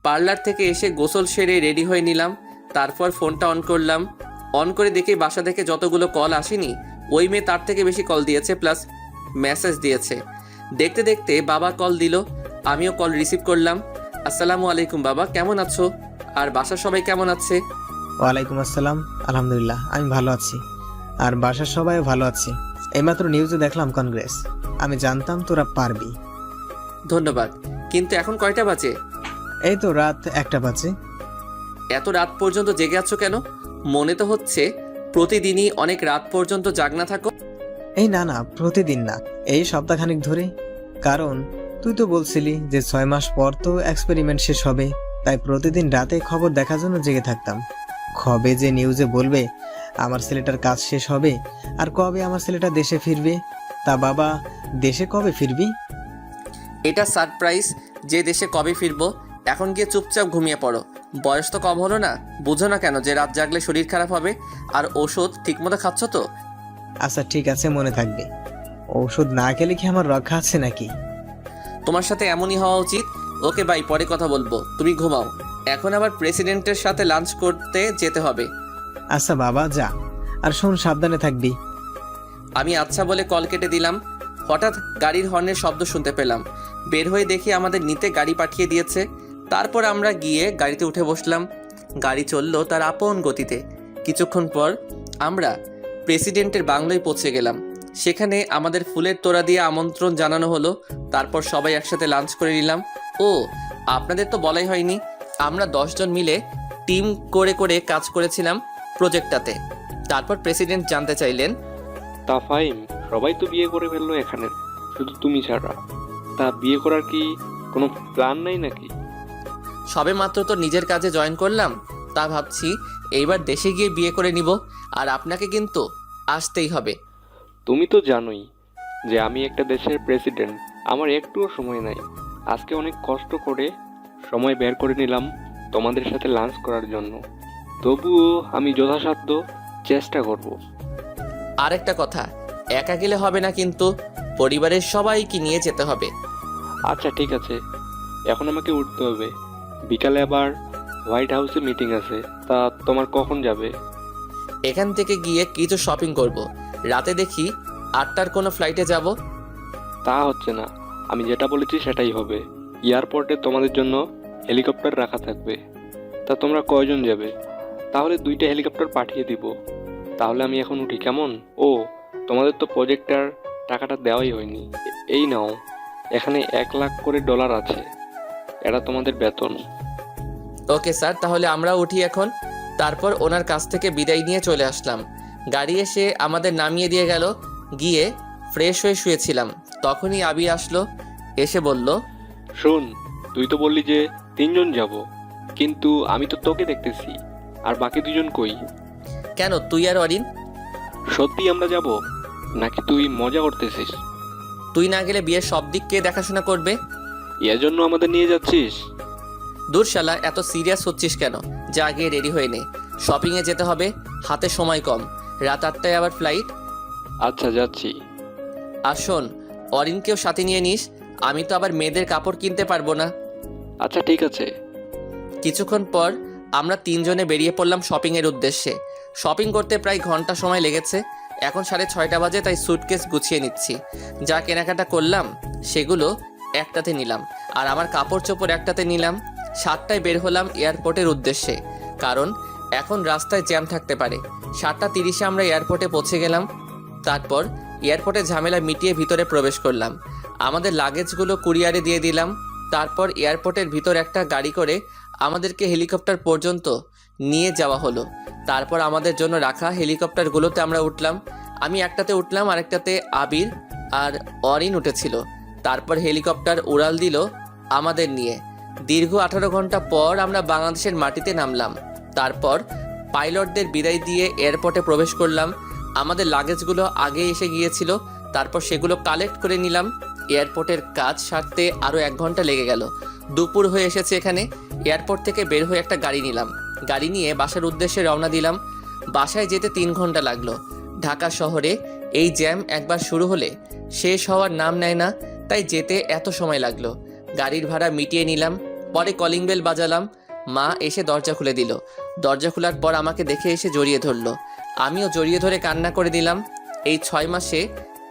পার্লার থেকে এসে গোসল সেরে রেডি হয়ে নিলাম। তারপর ফোনটা অন করলাম। অন করে দেখে বাসা থেকে যতগুলো কল আসেনি, ওই মেয়ে তার থেকে বেশি কল দিয়েছে, প্লাস মেসেজ দিয়েছে। দেখতে দেখতে বাবা কল দিল, আমিও কল রিসিভ করলাম। আসসালামু আলাইকুম বাবা, কেমন আছো? আর বাসার সবাই কেমন আছে? ওয়ালাইকুম আসসালাম, আলহামদুলিল্লাহ আমি ভালো আছি, আর বাসার সবাই ভালো আছে। এইমাত্র নিউজে দেখলাম কংগ্রেস। আমি জানতাম তোরা পারবি। ধন্যবাদ, কিন্তু এখন কয়টা বাজে? এই তো রাত 1টা বাজে। এত রাত পর্যন্ত জেগে আছো কেন? মনে তো হচ্ছে প্রতিদিনই অনেক রাত পর্যন্ত জাগনা থাকো। এই না না, প্রতিদিন না, এই সপ্তাহখানিক ধরে। কারণ তুই তো বলছিলি যে 6 মাস পর তো এক্সপেরিমেন্ট শেষ হবে, তাই প্রতিদিন রাতে খবর দেখার জন্য জেগে থাকতাম। কবে যে নিউজে বলবে আমার ছেলেটার কাজ শেষ হবে আর কবে আমার ছেলেটা দেশে ফিরবে। তা বাবা, দেশে কবে ফিরবি? এটা সারপ্রাইজ যে দেশে কবে ফিরবো। এখন গিয়ে চুপচাপ ঘুমিয়ে পড়ো। বয়স তো কম হলো না, বুঝো না কেন যে রাত জাগলে শরীর খারাপ হবে? আর ওষুধ ঠিকমতো খাচ্ছ তো? আচ্ছা ঠিক আছে, মনে থাকবে। ঔষধ না খেলে কি আমার রক্ষা আছে নাকি? তোমার সাথে এমনই হওয়া উচিত। ওকে বাই, পরে কথা বলবো, তুমি ঘুমাও। এখন আবার প্রেসিডেন্টের সাথে লাঞ্চ করতে যেতে হবে। আচ্ছা বাবা, যা। আর শোন, সাবধানে থাকবি। আমি আচ্ছা বলে কল কেটে দিলাম। হঠাৎ গাড়ির হর্নের শব্দ শুনতে পেলাম। বের হয়ে দেখি আমাদের নিতে গাড়ি পাঠিয়ে দিয়েছে। তারপর আমরা গিয়ে গাড়িতে উঠে বসলাম। গাড়ি চললো তার আপন গতিতে। কিছুক্ষণ পর আমরা প্রেসিডেন্টের বাংলোয় পৌঁছে গেলাম। সেখানে আমাদের ফুলের তোড়া দিয়ে আমন্ত্রণ জানানো হলো। তারপর সবাই একসাথে লাঞ্চ করে নিলাম। ও, আপনাদের তো বলাই হয়নি, আমরা 10 জন মিলে টিম করে করে কাজ করেছিলাম প্রজেক্টটাতে। তারপর প্রেসিডেন্ট জানতে চাইলেন, তা ফাহিম, সবাই তো বিয়ে করে ফেললো এখানে, শুধু তুমি ছাড়া। তা বিয়ে করার কি কোনো প্ল্যান নাই নাকি? সবে মাত্র তো নিজের কাজে জয়েন করলাম, তা ভাবছি এইবার দেশে গিয়ে বিয়ে করে নিব। আর আপনাকে কিন্তু আসতেই হবে। তুমি তো জানোই যে আমি একটা দেশের প্রেসিডেন্ট, আমার একটুও সময় নাই। আজকে অনেক কষ্ট করে সময় বের করে নিলাম তোমাদের সাথে লাঞ্চ করার জন্য। তবুও আমি যথাসাধ্য চেষ্টা করব। আরেকটা কথা, একা গেলে হবে না কিন্তু, পরিবারের সবাইকে নিয়ে যেতে হবে। আচ্ছা ঠিক আছে, এখন আমাকে উঠতে হবে। বিকালে আবার হোয়াইট হাউসে মিটিং আছে। তা তোমার কখন যাবে? এখান থেকে গিয়ে কিছু শপিং করব। রাতে দেখি 8টার কোনো ফ্লাইটে যাব। তা হচ্ছে না, আমি যেটা বলেছি সেটাই হবে। এয়ারপোর্টে তোমাদের জন্য হেলিকপ্টার রাখা থাকবে। তা তোমরা কয়জন যাবে? তাহলে 2টা হেলিকপ্টার পাঠিয়ে দিব। তাহলে আমি এখন উঠি, কেমন? ও, তোমাদের তো প্রজেক্টটার টাকাটা দেওয়াই হয়নি। এই নাও, এখানে $1 লাখ করে আছে। এটা তোমাদের বেতন। ওকে স্যার, তাহলে আমরা উঠি এখন। তারপর ওনার কাছ থেকে বিদায় নিয়ে চলে আসলাম। গাড়ি এসে আমাদের নামিয়ে দিয়ে গেল। গিয়ে ফ্রেশ হয়ে শুয়েছিলাম, তখনই আবি আসলো। এসে বলল, শোন, তুই তো বললি যে 3 জন যাব, কিন্তু আমি তো তোকে দেখতেছি। আর বাকি 2 জন কই? কেন, তুই আর অরিন? সত্যি আমরা যাব নাকি তুই মজা করতেছিস? তুই না গেলে বিয়ের সব দিক কে দেখাশোনা করবে? এর জন্য আমাদের নিয়ে যাচ্ছিস? দূর শালা, এত সিরিয়াস হচ্ছিস কেন? যা গিয়ে রেডি হয়ে নে, শপিংয়ে যেতে হবে, হাতে সময় কম। রাত 8টায় আবার ফ্লাইট। আচ্ছা, যাচ্ছি। আর শোন, অরিনকেও সাথে নিয়ে নিস, আমি তো আবার মেয়েদের কাপড় কিনতে পারবো না। আচ্ছা ঠিক আছে। কিছুক্ষণ পর আমরা 3 জনে বেরিয়ে পড়লাম শপিংয়ের উদ্দেশ্যে। শপিং করতে প্রায় ঘন্টা সময় লেগেছে। এখন 6:30 বাজে, তাই সুটকেস গুছিয়ে নিচ্ছি। যা কেনাকাটা করলাম সেগুলো একটাতে নিলাম, আর আমার কাপড় চোপড় একটাতে নিলাম। 7টায় বের হলাম এয়ারপোর্টের উদ্দেশ্যে, কারণ এখন রাস্তায় জ্যাম থাকতে পারে। 7:30-এ আমরা এয়ারপোর্টে পৌঁছে গেলাম। তারপর এয়ারপোর্টে ঝামেলা মিটিয়ে ভিতরে প্রবেশ করলাম। আমাদের লাগেজগুলো কুরিয়ারে দিয়ে দিলাম। তারপর এয়ারপোর্টের ভিতর একটা গাড়ি করে আমাদেরকে হেলিকপ্টার পর্যন্ত নিয়ে যাওয়া হলো। তারপর আমাদের জন্য রাখা হেলিকপ্টারগুলোতে আমরা উঠলাম। আমি একটাতে উঠলাম, আরেকটাতে আবির আর অরিন উঠেছিল। তারপর হেলিকপ্টার উড়াল দিল আমাদের নিয়ে। দীর্ঘ 18 ঘন্টা পর আমরা বাংলাদেশের মাটিতে নামলাম। তারপর পাইলটদের বিদায় দিয়ে এয়ারপোর্টে প্রবেশ করলাম। আমাদের লাগেজগুলো আগে এসে গিয়েছিল, তারপর সেগুলো কালেক্ট করে নিলাম। এয়ারপোর্টের কাজ সারতে আরও 1 ঘন্টা লেগে গেল। দুপুর হয়ে এসেছে এখানে। এয়ারপোর্ট থেকে বের হয়ে একটা গাড়ি নিলাম। গাড়ি নিয়ে বাসার উদ্দেশ্যে রওনা দিলাম। বাসায় যেতে 3 ঘন্টা লাগলো। ঢাকা শহরে এই জ্যাম একবার শুরু হলে শেষ হওয়ার নাম নেয় না, তাই যেতে এত সময় লাগলো। গাড়ির ভাড়া মিটিয়ে নিলাম। পরে কলিং বেল বাজালাম। মা এসে দরজা খুলে দিল। দরজা খোলার পর আমাকে দেখে এসে জড়িয়ে ধরলো। আমিও জড়িয়ে ধরে কান্না করে দিলাম। এই 6 মাসে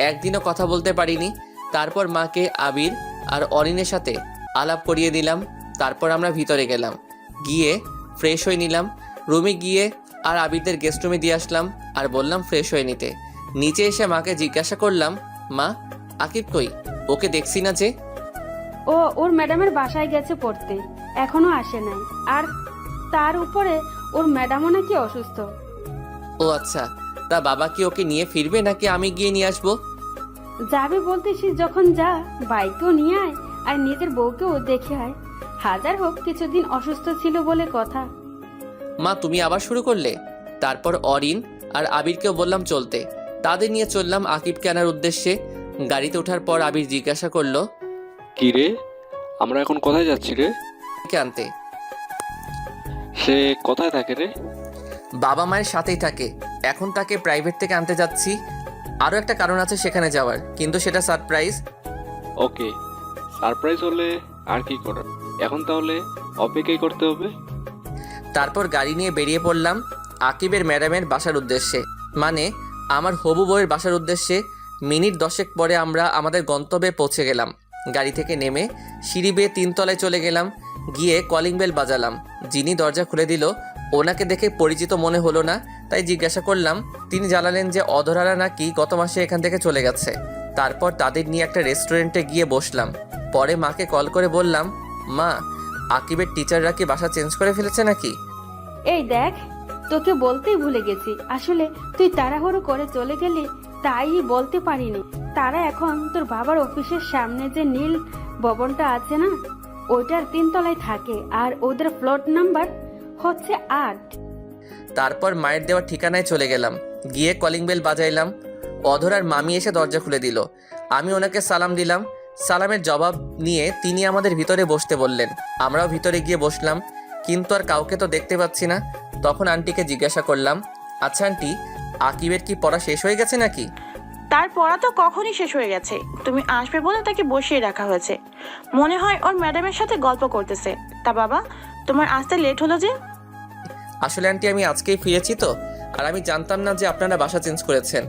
একদিনও কথা বলতে পারিনি। তারপর মাকে আবির আর অরিনের সাথে আলাপ করিয়ে দিলাম। তারপর আমরা ভিতরে গেলাম, গিয়ে ফ্রেশ হয়ে নিলাম। রুমে গিয়ে আর আবিরদের গেস্ট রুমে দিয়ে আসলাম আর বললাম ফ্রেশ হয়ে নিতে। নিচে এসে মাকে জিজ্ঞাসা করলাম, মা, আকিব কই? ওকে দেখছি না যে। ও ওর ম্যাডামের বাসায় গেছে পড়তে, এখনো আসে নাই। আর তার উপরে ওর ম্যাডামও নাকি অসুস্থ। ও আচ্ছা, তা বাবা কি ওকে নিয়ে ফিরবে নাকি আমি গিয়ে নিয়ে আসবো? যাবে বলতেছিস যখন যা, বাইকও নিয়ে আয় আর নিজের বউকেও দেখে আয়। হাজার হোক কিছুদিন অসুস্থ ছিল বলে কথা। মা তুমি আবার শুরু করলে? তারপর অরিন আর আবিরকেও বললাম চলতে। তাদের নিয়ে চললাম আকিবকে আনার উদ্দেশ্যে। গাড়িতে ওঠার পর আবির জিজ্ঞাসা করলো, কি রে, আমরা এখন কোথায় যাচ্ছি রে? কে আনতে? সে কোথায় থাকে রে? বাবা মায়ের সাথেই থাকে। এখন তাকে প্রাইভেট থেকে আনতে যাচ্ছি। আরও একটা কারণ আছে সেখানে যাওয়ার, কিন্তু সেটা সারপ্রাইজ। ওকে, সারপ্রাইজ হলে আর কি করার, এখন তাহলে অপেক্ষাই করতে হবে। তারপর গাড়ি নিয়ে বেরিয়ে পড়লাম আকিবের ম্যাডামের বাসার উদ্দেশ্যে, মানে আমার হবু বউয়ের বাসার উদ্দেশ্যে। মিনিট 10 পরে আমরা আমাদের গন্তব্যে পৌঁছে গেলাম। গাড়ি থেকে নেমে সিঁড়ি বেয়ে 3 তলায় চলে গেলাম। গিয়ে কলিং বেল বাজালাম। যিনি দরজা খুলে দিল ওনাকে দেখে পরিচিত মনে হলো না, তাই জিজ্ঞাসা করলাম। তিনি জানালেন যে অধরারা নাকি গত মাসে এখান থেকে চলে গেছে। তারপর তাদের নিয়ে একটা রেস্টুরেন্টে গিয়ে বসলাম। পরে মাকে কল করে বললাম, মা আকিবের টিচাররা কি বাসা চেঞ্জ করে ফেলেছে নাকি? এই দেখ, তোকে বলতেই ভুলে গেছি, আসলে তুই তাড়াহুড়ো করে চলে গেলি তাই বলতে পারিনি। তারা এখন তোর বাবার অফিসের সামনে যে নীল ভবনটা আছে না, ওইটার 3 তলায় থাকে আর ওদের ফ্লোর নাম্বার হচ্ছে 8। তারপর মায়ের দেওয়া ঠিকানায় চলে গেলাম। গিয়ে কলিং বেল বাজাইলাম। অধরার মামি এসে দরজা খুলে দিল। আমি ওনাকে সালাম দিলাম। সালামের জবাব নিয়ে তিনি আমাদের ভিতরে বসতে বললেন। আমরাও ভিতরে গিয়ে বসলাম, কিন্তু আর কাউকে তো দেখতে পাচ্ছি না। তখন আন্টিকে জিজ্ঞাসা করলাম, আচ্ছা আন্টি, আকিবের কি পড়া শেষ হয়ে গেছে নাকি? তার পড়া তো কখনই শেষ হয়ে গেছে, তুমি আসবে বলে তাকে বসিয়ে রাখা হয়েছে। মনে হয় ওর ম্যাডামের সাথে গল্প করতেছে। তা বাবা, তোমার আসতে লেট হলো যে? আসলে আন্টি আমি আজকেই ফিরেছি তো, আর আমি জানতাম না যে আপনারা বাসা চেঞ্জ করেছেন।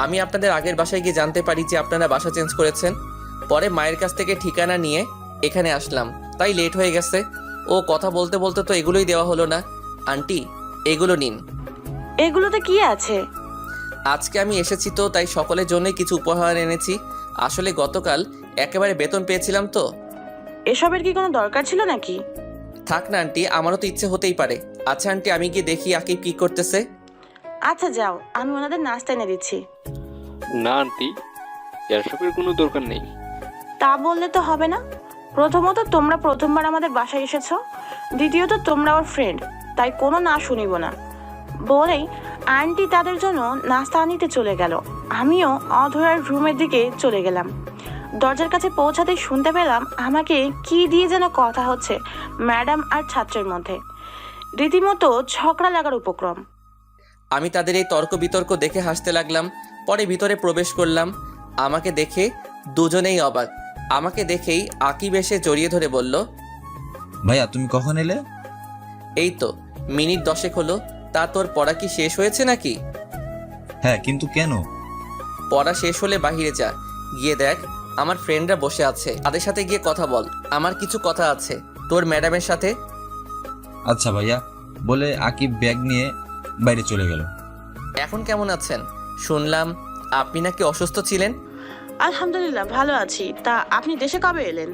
আমি আপনাদের আগের বাসায় গিয়ে জানতে পারি যে আপনারা বাসা চেঞ্জ করেছেন। পরে মায়ের কাছ থেকে ঠিকানা নিয়ে এখানে আসলাম, তাই লেট হয়ে গেছে। ও কথা বলতে বলতে তো এগুলোই দেওয়া হলো না। আন্টি এগুলো নিন। এগুলোতে কি আছে? আজকে আমি এসেছি তো, তাই সকলের জন্যই কিছু উপহার এনেছি। আসলে গতকাল একেবারে বেতন পেয়েছিলাম তো। এসবের কি কোনো দরকার ছিল নাকি? থাক না আন্টি, আমারও তো ইচ্ছে হতেই পারে। আচ্ছা আন্টি, আমি গিয়ে দেখি আকিব কি করতেছে। আচ্ছা যাও, আমি ওনাদের নাস্তা এনে দিচ্ছি। না আন্টি, এসবের কোনো দরকার নেই। তা বললে তো হবে না। প্রথমত তোমরা প্রথমবার আমাদের বাসায় এসেছো, দ্বিতীয়ত তোমরা ওর ফ্রেন্ড, তাই কোনো না শুনিব না বলেই আন্টি তাদের জন্য নাস্তা আনিতে চলে গেল। আমিও অধরার রুমের দিকে চলে গেলাম। দরজার কাছে পৌঁছাতেই শুনতে পেলাম আমাকে কি দিয়ে যেন কথা হচ্ছে ম্যাডাম আর ছাত্রের মধ্যে। রীতিমতো ঝগড়া লাগার উপক্রম। আমি তাদের এই তর্ক বিতর্ক দেখে হাসতে লাগলাম। পরে ভিতরে প্রবেশ করলাম। আমাকে দেখে দুজনেই অবাক। আমাকে দেখেই আকিব এসে জড়িয়ে ধরে বলল, ভাইয়া তুমি কখন এলে? এই তো মিনিট 10 হলো। তা তোর পড়া কি শেষ হয়েছে নাকি? হ্যাঁ, কিন্তু কেন? পড়া শেষ হলে বাহিরে যা, গিয়ে দেখ আমার ফ্রেন্ডরা বসে আছে, তাদের সাথে গিয়ে কথা বল। আমার কিছু কথা আছে তোর ম্যাডামের সাথে। আচ্ছা ভাইয়া বলে আকিব ব্যাগ নিয়ে বাইরে চলে গেল। এখন কেমন আছেন? শুনলাম আপনি নাকি অসুস্থ ছিলেন। আলহামদুলিল্লাহ ভালো আছি। তা আপনি দেশে কবে এলেন?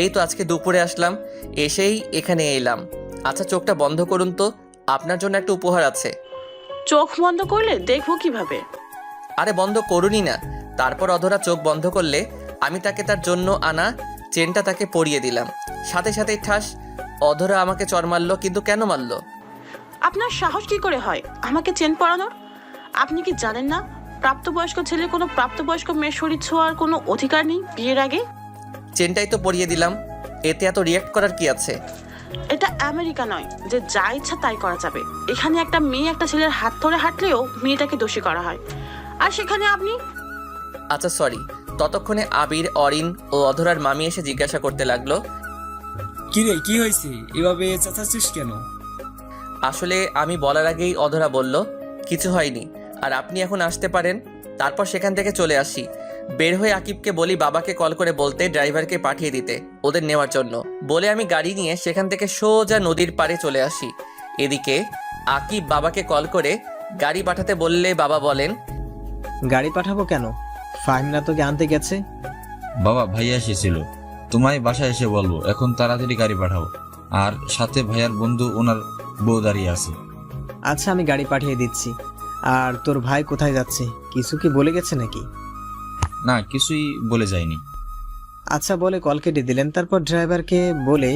এই তো আজকে দুপুরে আসলাম, এসেই এখানে এলাম। আচ্ছা চোখটা বন্ধ করুন তো, আপনার জন্য একটা উপহার আছে। চোখ বন্ধ করলে দেখবো কিভাবে? আরে বন্ধ করুনই না। তারপর অধরা চোখ বন্ধ করলে আমি তাকে তার জন্য আনা চেনটা তাকে পরিয়ে দিলাম। সাথে সাথেই ঠাস, অধরা আমাকে চড় মারলো। কিন্তু কেন মারলো? আপনার সাহস কি করে হয় আমাকে চেন পরানোর? আপনি কি জানেন না প্রাপ্তবয়স্ক ছেলে কোনো প্রাপ্তবয়স্ক মেয়ের শরীর ছোঁয়ার কোনো অধিকার নেই বিয়ের আগে? চেনটাই তো পরিয়ে দিলাম, এতে এত রিয়াক্ট করার কি আছে? এটা আমেরিকা নয় যে যা ইচ্ছা তাই করা যাবে। এখানে একটা মেয়ে একটা ছেলের হাত ধরে হাঁটলেও মেয়েটাকে দোষী করা হয়, আর সেখানে আপনি। আচ্ছা সরি। ততক্ষণে আবির, অরিন ও অধরার মামি এসে জিজ্ঞাসা করতে লাগলো, কিরে কি হয়েছে, এভাবে চেঁচাচ্ছিস কেন? আসলে আমি বলার আগেই অধরা বলল, কিছু হয়নি, আর আপনি এখন আসতে পারেন। তারপর সেখান থেকে চলে আসি। বের হয়ে আকিবকে বলি বাবাকে কল করে বলতে ড্রাইভারকে পাঠিয়ে দিতে ওদের নেওয়ার জন্য। বলে আমি গাড়ি নিয়ে সেখান থেকে সোজা নদীর পাড়ে চলে আসি। এদিকে আকিব বাবাকে কল করে গাড়ি পাঠাতে বললে বাবা বলেন, গাড়ি পাঠাবো কেন? ফাহিমরা তোকে আনতে গেছে। বাবা ভাইয়া এসেছিল, তোমায় বাসায় এসে বলবো এখন তাড়াতাড়ি গাড়ি পাঠাও। আর সাথে ভাইয়ার বন্ধু ওনার বউ দাঁড়িয়ে আছে। আচ্ছা আমি গাড়ি পাঠিয়ে দিচ্ছি। আর তোর ভাই কোথায় যাচ্ছে, কিছু কি বলে গেছে নাকি? না, কিছুই বলে যায়নি। আচ্ছা বলে কল কেটে দিলেন, তারপর ড্রাইভারকে বলে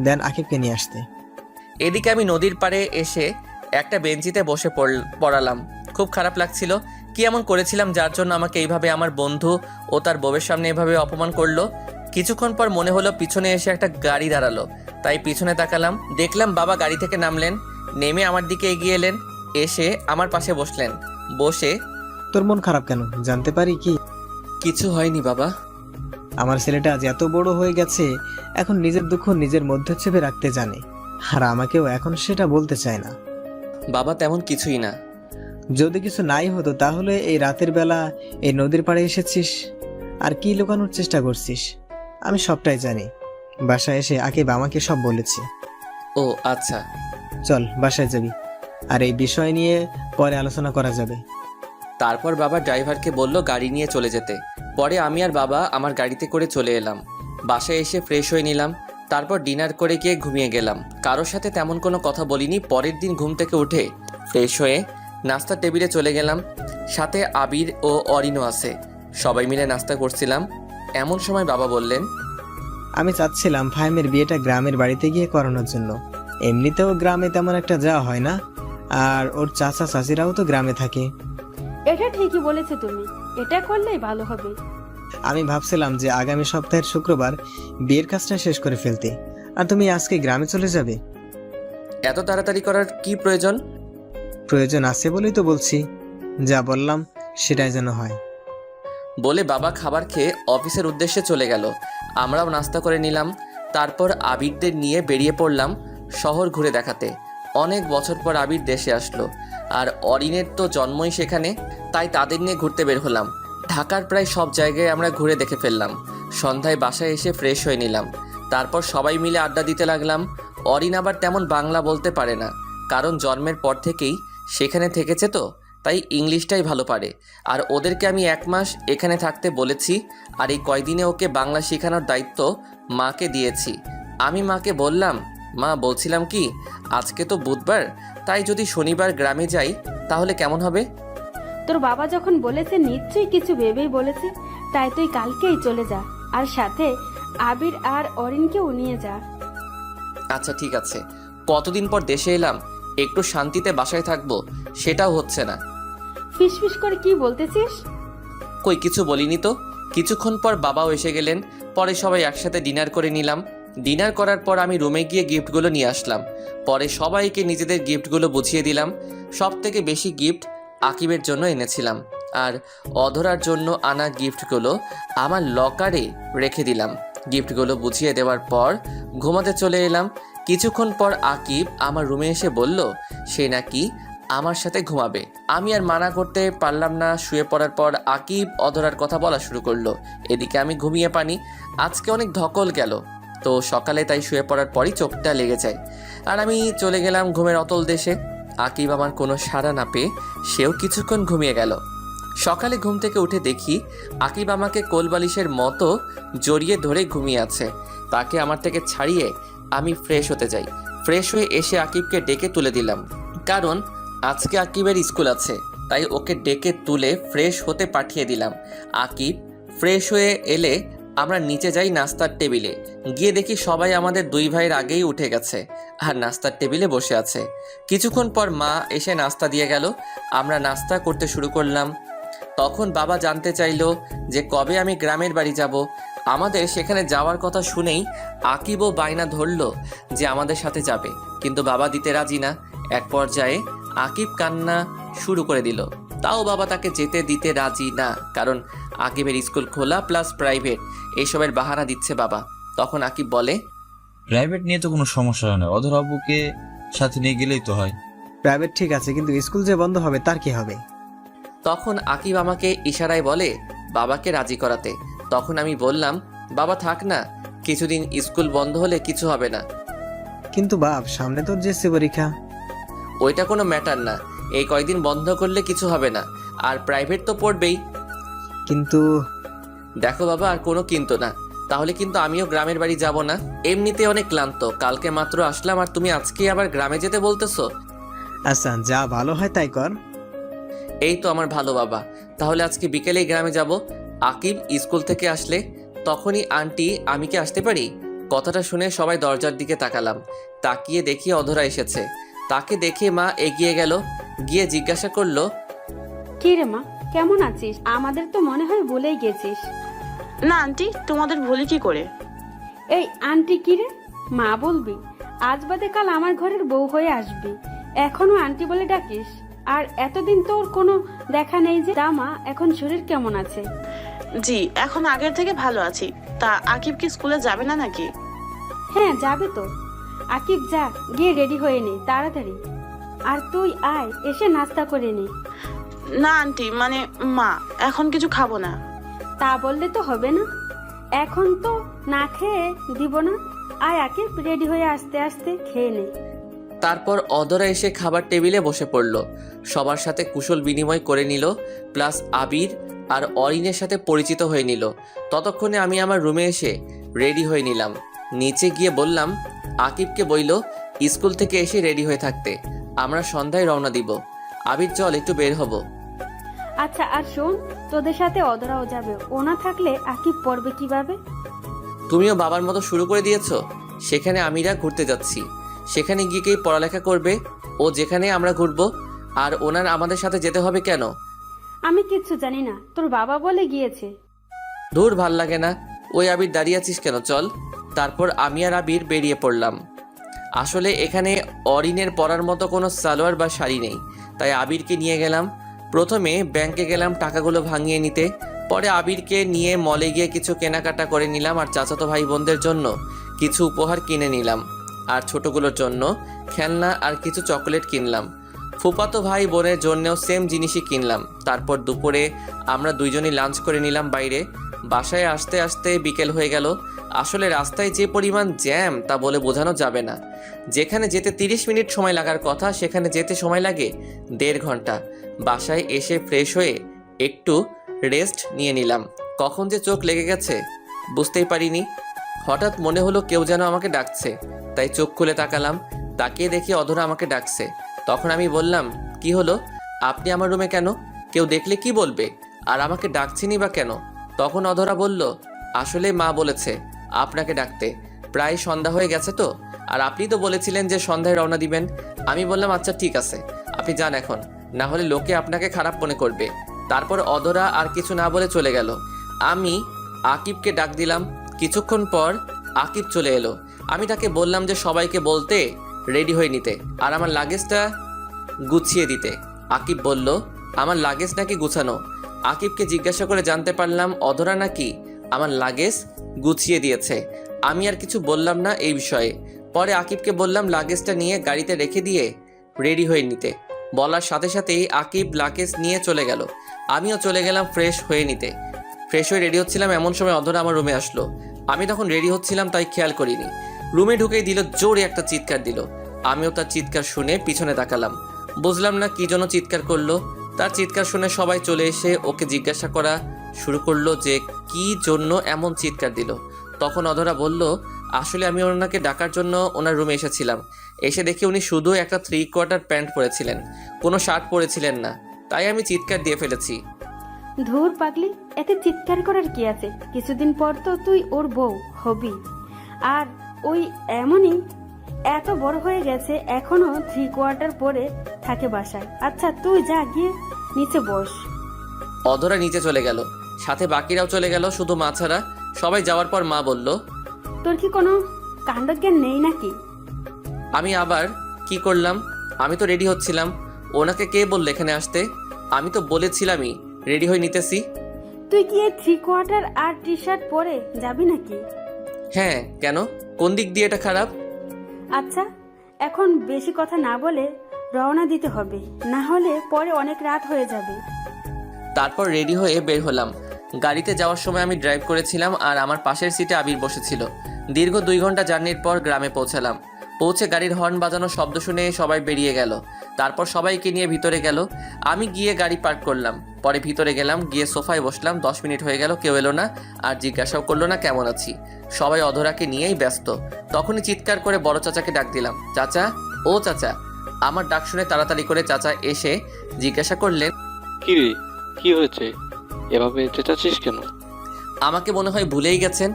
দেন আকিবকে নিয়ে আসতে। এদিকে আমি নদীর পাড়ে এসে একটা বেঞ্চিতে বসে পড়ালাম। খুব খারাপ লাগছিল। কি এমন করেছিলাম যার জন্য আমাকে এইভাবে আমার বন্ধু ও তার বউয়ের সামনে এভাবে অপমান করলো। কিছুক্ষণ পর মনে হলো পিছনে এসে একটা গাড়ি দাঁড়ালো, তাই পিছনে তাকালাম। দেখলাম বাবা গাড়ি থেকে নামলেন, নেমে আমার দিকে এগিয়ে এলেন, এসে আমার পাশে বসলেন। বসে, তোর মন খারাপ কেন জানতে পারি কি? কিছু হয়নি বাবা। আমার ছেলেটা আজ এত বড় হয়ে গেছে, এখন নিজের দুঃখ নিজের মধ্যে চেপে রাখতে জানে, আর আমাকেও এখন সেটা বলতে চায় না। বাবা তেমন কিছুই না। যদি কিছু নাই হতো তাহলে এই রাতের বেলা এই নদীর পাড়ে এসেছিস আর কি লুকানোর চেষ্টা করছিস? আমি সবটাই জানি। বাসায় এসে আকিব আমাকে সব বলেছে। ও আচ্ছা। চল বাসায় যাবি, আর এই বিষয় নিয়ে পরে আলোচনা করা যাবে। তারপর বাবা ড্রাইভারকে বলল গাড়ি নিয়ে চলে যেতে। পরে আমি আর বাবা আমার গাড়িতে করে চলে এলাম। বাসায় এসে ফ্রেশ হয়ে নিলাম, তারপর ডিনার করে গিয়ে ঘুমিয়ে গেলাম। কারোর সাথে তেমন কোনো কথা বলিনি। পরের দিন ঘুম থেকে উঠে ফ্রেশ হয়ে নাস্তার টেবিলে চলে গেলাম। সাথে আবির ও অরিনও আছে। সবাই মিলে নাস্তা করছিলাম। এমন সময় বাবা বললেন, আমি চাচ্ছিলাম ফাহিমের বিয়েটা গ্রামের বাড়িতে গিয়ে করানোর জন্য। এমনিতেও গ্রামে তেমন একটা যাওয়া হয় না, আর ওর চাচা চাচিরাও তো গ্রামে থাকে। এটা ঠিকই বলেছো তুমি, এটা করলেই ভালো হবে। আমি ভাবছিলাম যে আগামী সপ্তাহের শুক্রবার বিয়ের কাজটা শেষ করে ফেলতে, আর তুমি আজকে গ্রামে চলে যাবে। এত তাড়াতাড়ি করার কি প্রয়োজন? প্রয়োজন আছে বলেই তো বলছি, যা বললাম সেটাই যেন হয়। বলে বাবা খাবার খেয়ে অফিসের উদ্দেশ্যে চলে গেল। আমরাও নাস্তা করে নিলাম। তারপর আবিরদের নিয়ে বেরিয়ে পড়লাম শহর ঘুরে দেখাতে। অনেক বছর পর আবির দেশে আসলো, আর অরিনের তো জন্মই সেখানে, তাই তাদের নিয়ে ঘুরতে বের হলাম। ঢাকার প্রায় সব জায়গায় আমরা ঘুরে দেখে ফেললাম। সন্ধ্যায় বাসায় এসে ফ্রেশ হয়ে নিলাম। তারপর সবাই মিলে আড্ডা দিতে লাগলাম। অরিন আবার তেমন বাংলা বলতে পারে না, কারণ জন্মের পর থেকেই সেখানে থেকেছে তো, তাই ইংলিশটাই ভালো পারে। আর ওদেরকে আমি 1 মাস এখানে থাকতে বলেছি, আর এই কয়দিনে ওকে বাংলা শেখানোর দায়িত্ব মাকে দিয়েছি। আমি মাকে বললাম, মা বলছিলাম কি, আজকে তো বুধবার, তাই যদি শনিবার গ্রামে যাই তাহলে কেমন হবে? তোর বাবা যখন বলেছে নিশ্চয়ই কিছু ভেবেই বলেছে, তাই তুই কালকেই চলে যা, আর সাথে আবির আর অরিনকেও নিয়ে যা। আচ্ছা ঠিক আছে। কতদিন পর দেশে এলাম, একটু শান্তিতে বাসায় থাকবো, সেটাও হচ্ছে না। ফিসফিস করে কি বলতেছিস? কই কিছু বলিনি তো। কিছুক্ষণ পর বাবাও এসে গেলেন। পরে সবাই একসাথে ডিনার করে নিলাম। ডিনার করার পর আমি রুমে গিয়ে গিফটগুলো নিয়ে আসলাম। পরে সবাইকে নিজেদের গিফটগুলো বুঝিয়ে দিলাম। সব থেকে বেশি গিফট আকিবের জন্য এনেছিলাম, আর অধরার জন্য আনা গিফটগুলো আমার লকারে রেখে দিলাম। গিফটগুলো বুঝিয়ে দেওয়ার পর ঘুমাতে চলে এলাম। কিছুক্ষণ পর আকিব আমার রুমে এসে বলল সে নাকি আমার সাথে ঘুমাবে। আমি আর মানা করতে পারলাম না। শুয়ে পড়ার পর আকিব অধরার কথা বলা শুরু করলো। এদিকে আমি ঘুমিয়ে পানি। আজকে অনেক ধকল গেল, তো সকালে তাই শুয়ে পড়ার পরই চোখটা লেগে যায়, আর আমি চলে গেলাম ঘুমের অতল দেশে। আকিব আমার কোনো সাড়া না পেয়ে সেও কিছুক্ষণ ঘুমিয়ে গেল। সকালে ঘুম থেকে উঠে দেখি আকিব আমাকে কোলবালিশের মতো জড়িয়ে ধরে ঘুমিয়ে আছে। তাকে আমার থেকে ছাড়িয়ে আমি ফ্রেশ হতে যাই। ফ্রেশ হয়ে এসে আকিবকে ডেকে তুলে দিলাম, কারণ আজকে আকিবের স্কুল আছে, তাই ওকে ডেকে তুলে ফ্রেশ হতে পাঠিয়ে দিলাম। আকিব ফ্রেশ হয়ে এলে আমরা নিচে যাই নাস্তার টেবিলে। গিয়ে দেখি সবাই আমাদের 2 ভাইয়ের আগেই উঠে গেছে আর নাস্তার টেবিলে বসে আছে। কিছুক্ষণ পর মা এসে নাস্তা দিয়ে গেল। আমরা নাস্তা করতে শুরু করলাম। তখন বাবা জানতে চাইলো যে কবে আমি গ্রামের বাড়ি যাব। আমাদের সেখানে যাওয়ার কথা শুনেই আকিবও বায়না ধরলো যে আমাদের সাথে যাবে, কিন্তু বাবা দিতে রাজি না। এক পর্যায়ে আকিব কান্না শুরু করে দিল, তাও বাবা তাকে যেতে দিতে রাজি না, কারণ আকিবের স্কুল খোলা প্লাস প্রাইভেট, এইসবের বাহানা দিচ্ছে বাবা। তখন আকিব বলে, প্রাইভেট নিয়ে তো কোনো সমস্যা হয় না, অধর আব্বুকে সাথে নিয়ে গেলেই তো হয়। প্রাইভেট ঠিক আছে, কিন্তু স্কুল যে বন্ধ হবে তার কি হবে? তখন আকিব আমাকে ইশারায় বলে বাবাকে রাজি করাতে। তখন আমি বললাম, বাবা থাক না, কিছুদিন স্কুল বন্ধ হলে কিছু হবে না। কিন্তু বাপ, সামনে তোর জেএসসি পরীক্ষা। ওইটা কোনো ম্যাটার না, এই কয়দিন বন্ধ করলে কিছু হবে না, আর প্রাইভেট তো পড়বেই। কিন্তু দেখো বাবা, আর কোনো কিন্তু না, তাহলে কিন্তু আমিও গ্রামের বাড়ি যাব না। এমনিতে অনেক ক্লান্ত, কালকে মাত্র আসলাম, আর তুমি আজকে আবার গ্রামে যেতে বলতেছো। আচ্ছা, যা ভালো হয় তাই কর। এই তো আমার ভালো বাবা, তাহলে আজকে বিকেলেই গ্রামে যাব। আকিব স্কুল থেকে আসলে তখনই আন্টি আমি কি আসতে পারি? কথাটা শুনে সবাই দরজার দিকে তাকালাম। তাকিয়ে দেখি অধরা এসেছে। তাকে দেখে মা এগিয়ে গেল, গিয়ে জিজ্ঞাসা করলো, কি রে মা, কেমন আছিস? আমাদের তো মনে হয় ভুলেই গেছিস। না আন্টি, তোমাদের ভুলি কি করে? এই আন্টি কি রে? মা বলবি? আজ বাদে কাল আমার ঘরের বউ হয়ে আসবি, এখনো আন্টি বলে ডাকিস? আর এতদিন তোর কোনো দেখা নেই যে। তা মা, এখন শরীর কেমন আছে? জি, এখন আগের থেকে ভালো আছি। তা আকিব কি স্কুলে যাবে না নাকি? হ্যাঁ যাবে তো। আকিব যা, গিয়ে রেডি হয়ে নে তাড়াতাড়ি। আর তুই আয়, এসে নাস্তা করে নে। না আন্টি, মানে মা, এখন কিছু খাবো না। তা বললে তো হবে না, এখন তো না খেয়ে দিব না। আয় আকিব, রেডি হয়ে আস্তে আস্তে খেয়ে নে। তারপর অধরা এসে খাবার টেবিলে বসে পড়ল। সবার সাথে কুশল বিনিময় করে নিল, প্লাস আবির আর অরিনের সাথে পরিচিত হয়ে নিল। ততক্ষণে আমি আমার রুমে এসে রেডি হয়ে নিলাম। নিচে গিয়ে বললাম আকিবকে বইল স্কুল থেকে এসে রেডি হয়ে থাকতে, আমরা সন্ধ্যায় রওনা দিব। আবির চল একটু বের হব। আচ্ছা, আর শোন, তোদের সাথে অধরাও যাবে। ও না থাকলে আকিব পড়বে কিভাবে? তুমিও বাবার মতো শুরু করে দিয়েছো। সেখানে আমিরা ঘুরতে যাচ্ছি, সেখানে গিয়ে কি পড়ালেখা করবে? ও যেখানে আমরা ঘুরবো, আর ওনার আমাদের সাথে যেতে হবে কেন? আমি কিচ্ছু জানি না, তোর বাবা বলে গিয়েছে। ধুর, ভাল লাগে না। ওই আবির দাঁড়িয়ে আছিস কেন, চল। তারপর আমি আর আবির বেরিয়ে পড়লাম। আসলে এখানে অরিনের পরার মতো কোনো সালোয়ার বা শাড়ি নেই, তাই আবিরকে নিয়ে গেলাম। প্রথমে ব্যাংকে গেলাম টাকাগুলো ভাঙিয়ে নিতে, পরে আবিরকে নিয়ে মলে গিয়ে কিছু কেনাকাটা করে নিলাম, আর চাচাতো ভাই বোনদের জন্য কিছু উপহার কিনে নিলাম, আর ছোটগুলোর জন্য খেলনা আর কিছু চকোলেট কিনলাম। ফুফাতো ভাই বোনের জন্যও সেম জিনিসই কিনলাম। তারপর দুপুরে আমরা দুইজনই লাঞ্চ করে নিলাম বাইরে। বাসায় আসতে আসতে বিকেল হয়ে গেল। আসলে রাস্তায় যে পরিমাণ জ্যাম তা বলে বোঝানো যাবে না। যেখানে যেতে 30 মিনিট সময় লাগার কথা, সেখানে যেতে সময় লাগে 1.5 ঘন্টা। বাসায় এসে ফ্রেশ হয়ে একটু রেস্ট নিয়ে নিলাম। কখন যে চোখ লেগে গেছে বুঝতেই পারিনি। হঠাৎ মনে হলো কেউ যেন আমাকে ডাকছে, তাই চোখ খুলে তাকালাম। তাকিয়ে দেখি অধরা আমাকে ডাকছে। তখন আমি বললাম, কি হলো, আপনি আমার রুমে কেন? কেউ দেখলে কি বলবে? আর আমাকে ডাকছেনই বা কেন? তখন অধরা বলল, আসলে মা বলেছে আপনাকে ডাকতে, প্রায় সন্ধ্যা হয়ে গেছে তো, আর আপনি তো বলেছিলেন যে সন্ধ্যায় রওনা দিবেন। আমি বললাম আচ্ছা ঠিক আছে, আপনি যান এখন, না হলে লোকে আপনাকে খারাপ মনে করবে। তারপর অধরা আর কিছু না বলে চলে গেল। আমি আকিবকে ডাক দিলাম। কিছুক্ষণ পর আকিব চলে এলো। আমি তাকে বললাম যে সবাইকে বলতে রেডি হয়ে নিতে আর আমার লাগেজটা গুছিয়ে দিতে। আকিব বলল, আমার লাগেজ নাকি গুছানো? আকিবকে জিজ্ঞাসা করে জানতে পারলাম অধরা নাকি আমার লাগেজ গুছিয়ে দিয়েছে। আমি আর কিছু বললাম না এই বিষয়ে। পরে আকিবকে বললাম লাগেজটা নিয়ে গাড়িতে রেখে দিয়ে রেডি হয়ে নিতে। বলার সাথে সাথেই আকিব লাগেজ নিয়ে চলে গেল। আমিও চলে গেলাম ফ্রেশ হয়ে নিতে। ফ্রেশ হয়ে রেডি হচ্ছিলাম, এমন সময় অধরা আমার রুমে আসলো। আমি তখন রেডি হচ্ছিলাম তাই খেয়াল করিনি। রুমে ঢুকেই দিল জোরে একটা চিৎকার দিল। আমিও তার চিৎকার শুনে পিছনে তাকালাম। বুঝলাম না কি জন্য চিৎকার করলো। তার চিৎকার শুনে সবাই চলে এসে ওকে জিজ্ঞাসা করা শুরু করলো যে কি জন্য এমন চিৎকার দিল। তখন অধরা বলল, আসলে আমি ওনাকে ডাকার জন্য ওনার রুমে এসেছিলাম। এসে দেখি উনি শুধু একটা 3/4 প্যান্ট পরেছিলেন, কোনো শার্ট পরেছিলেন না, তাই আমি চিৎকার দিয়ে ফেলেছি। ধুর পাগলি, এতে চিৎকার করার কি আছে? কিছুদিন পর তো তুই ওর বউ হবি। আর ওই এমনই এত বড় হয়ে গেছে, এখনো 3/4 পরে থাকে বাসায়। আচ্ছা তুই যা, গিয়ে নিচে বস। অধরা নিচে চলে গেল, সাথে বাকিরাও চলে গেল, শুধু মা ছাড়া। সবাই যাওয়ার পর মা বলল, তোর কি কোনো কাণ্ডজ্ঞান নেই নাকি? আমি আবার কি করলাম? আমি তো রেডি হচ্ছিলাম। ওনাকে কে বলল এখানে আসতে? আমি তো বলেছিলামই রেডি হয়ে নিতেছি। তুই কি 3/4 আর টি শার্ট পরে যাবি নাকি? হ্যাঁ, কেন? কোন দিক দিয়ে এটা খারাপ? আচ্ছা, এখন বেশি কথা না বলে রওনা দিতে হবে, না হলে পরে অনেক রাত হয়ে যাবে। তারপর রেডি হয়ে বের হলাম। গাড়িতে যাওয়ার সময় আমি ড্রাইভ করেছিলাম আর আমার পাশের সিটে আবির বসেছিল। দীর্ঘ 2 ঘন্টা জার্নির পর গ্রামে পৌঁছালাম। পৌঁছে গাড়ির হর্ন বাজানোর শব্দ শুনে সবাই বেরিয়ে গেল। তারপর সবাইকে নিয়ে ভিতরে গেল। আমি গিয়ে গাড়ি পার্ক করলাম। পরে ভিতরে গেলাম, গিয়ে সোফায় বসলাম। 10 মিনিট হয়ে গেল, কেউ এলো না আর জিজ্ঞাসাও করলো না কেমন আছি। সবাই অধরাকে নিয়েই ব্যস্ত। তখনই চিৎকার করে বড় চাচাকে ডাক দিলাম, চাচা, ও চাচা। আমার ডাক শুনে তাড়াতাড়ি করে চাচা এসে জিজ্ঞাসা করলেন, কি রে, কি হয়েছে? এভাবে চেঁচাচ্ছিস কেন? আমাকে মনে হয় ভুলেই গেছেন।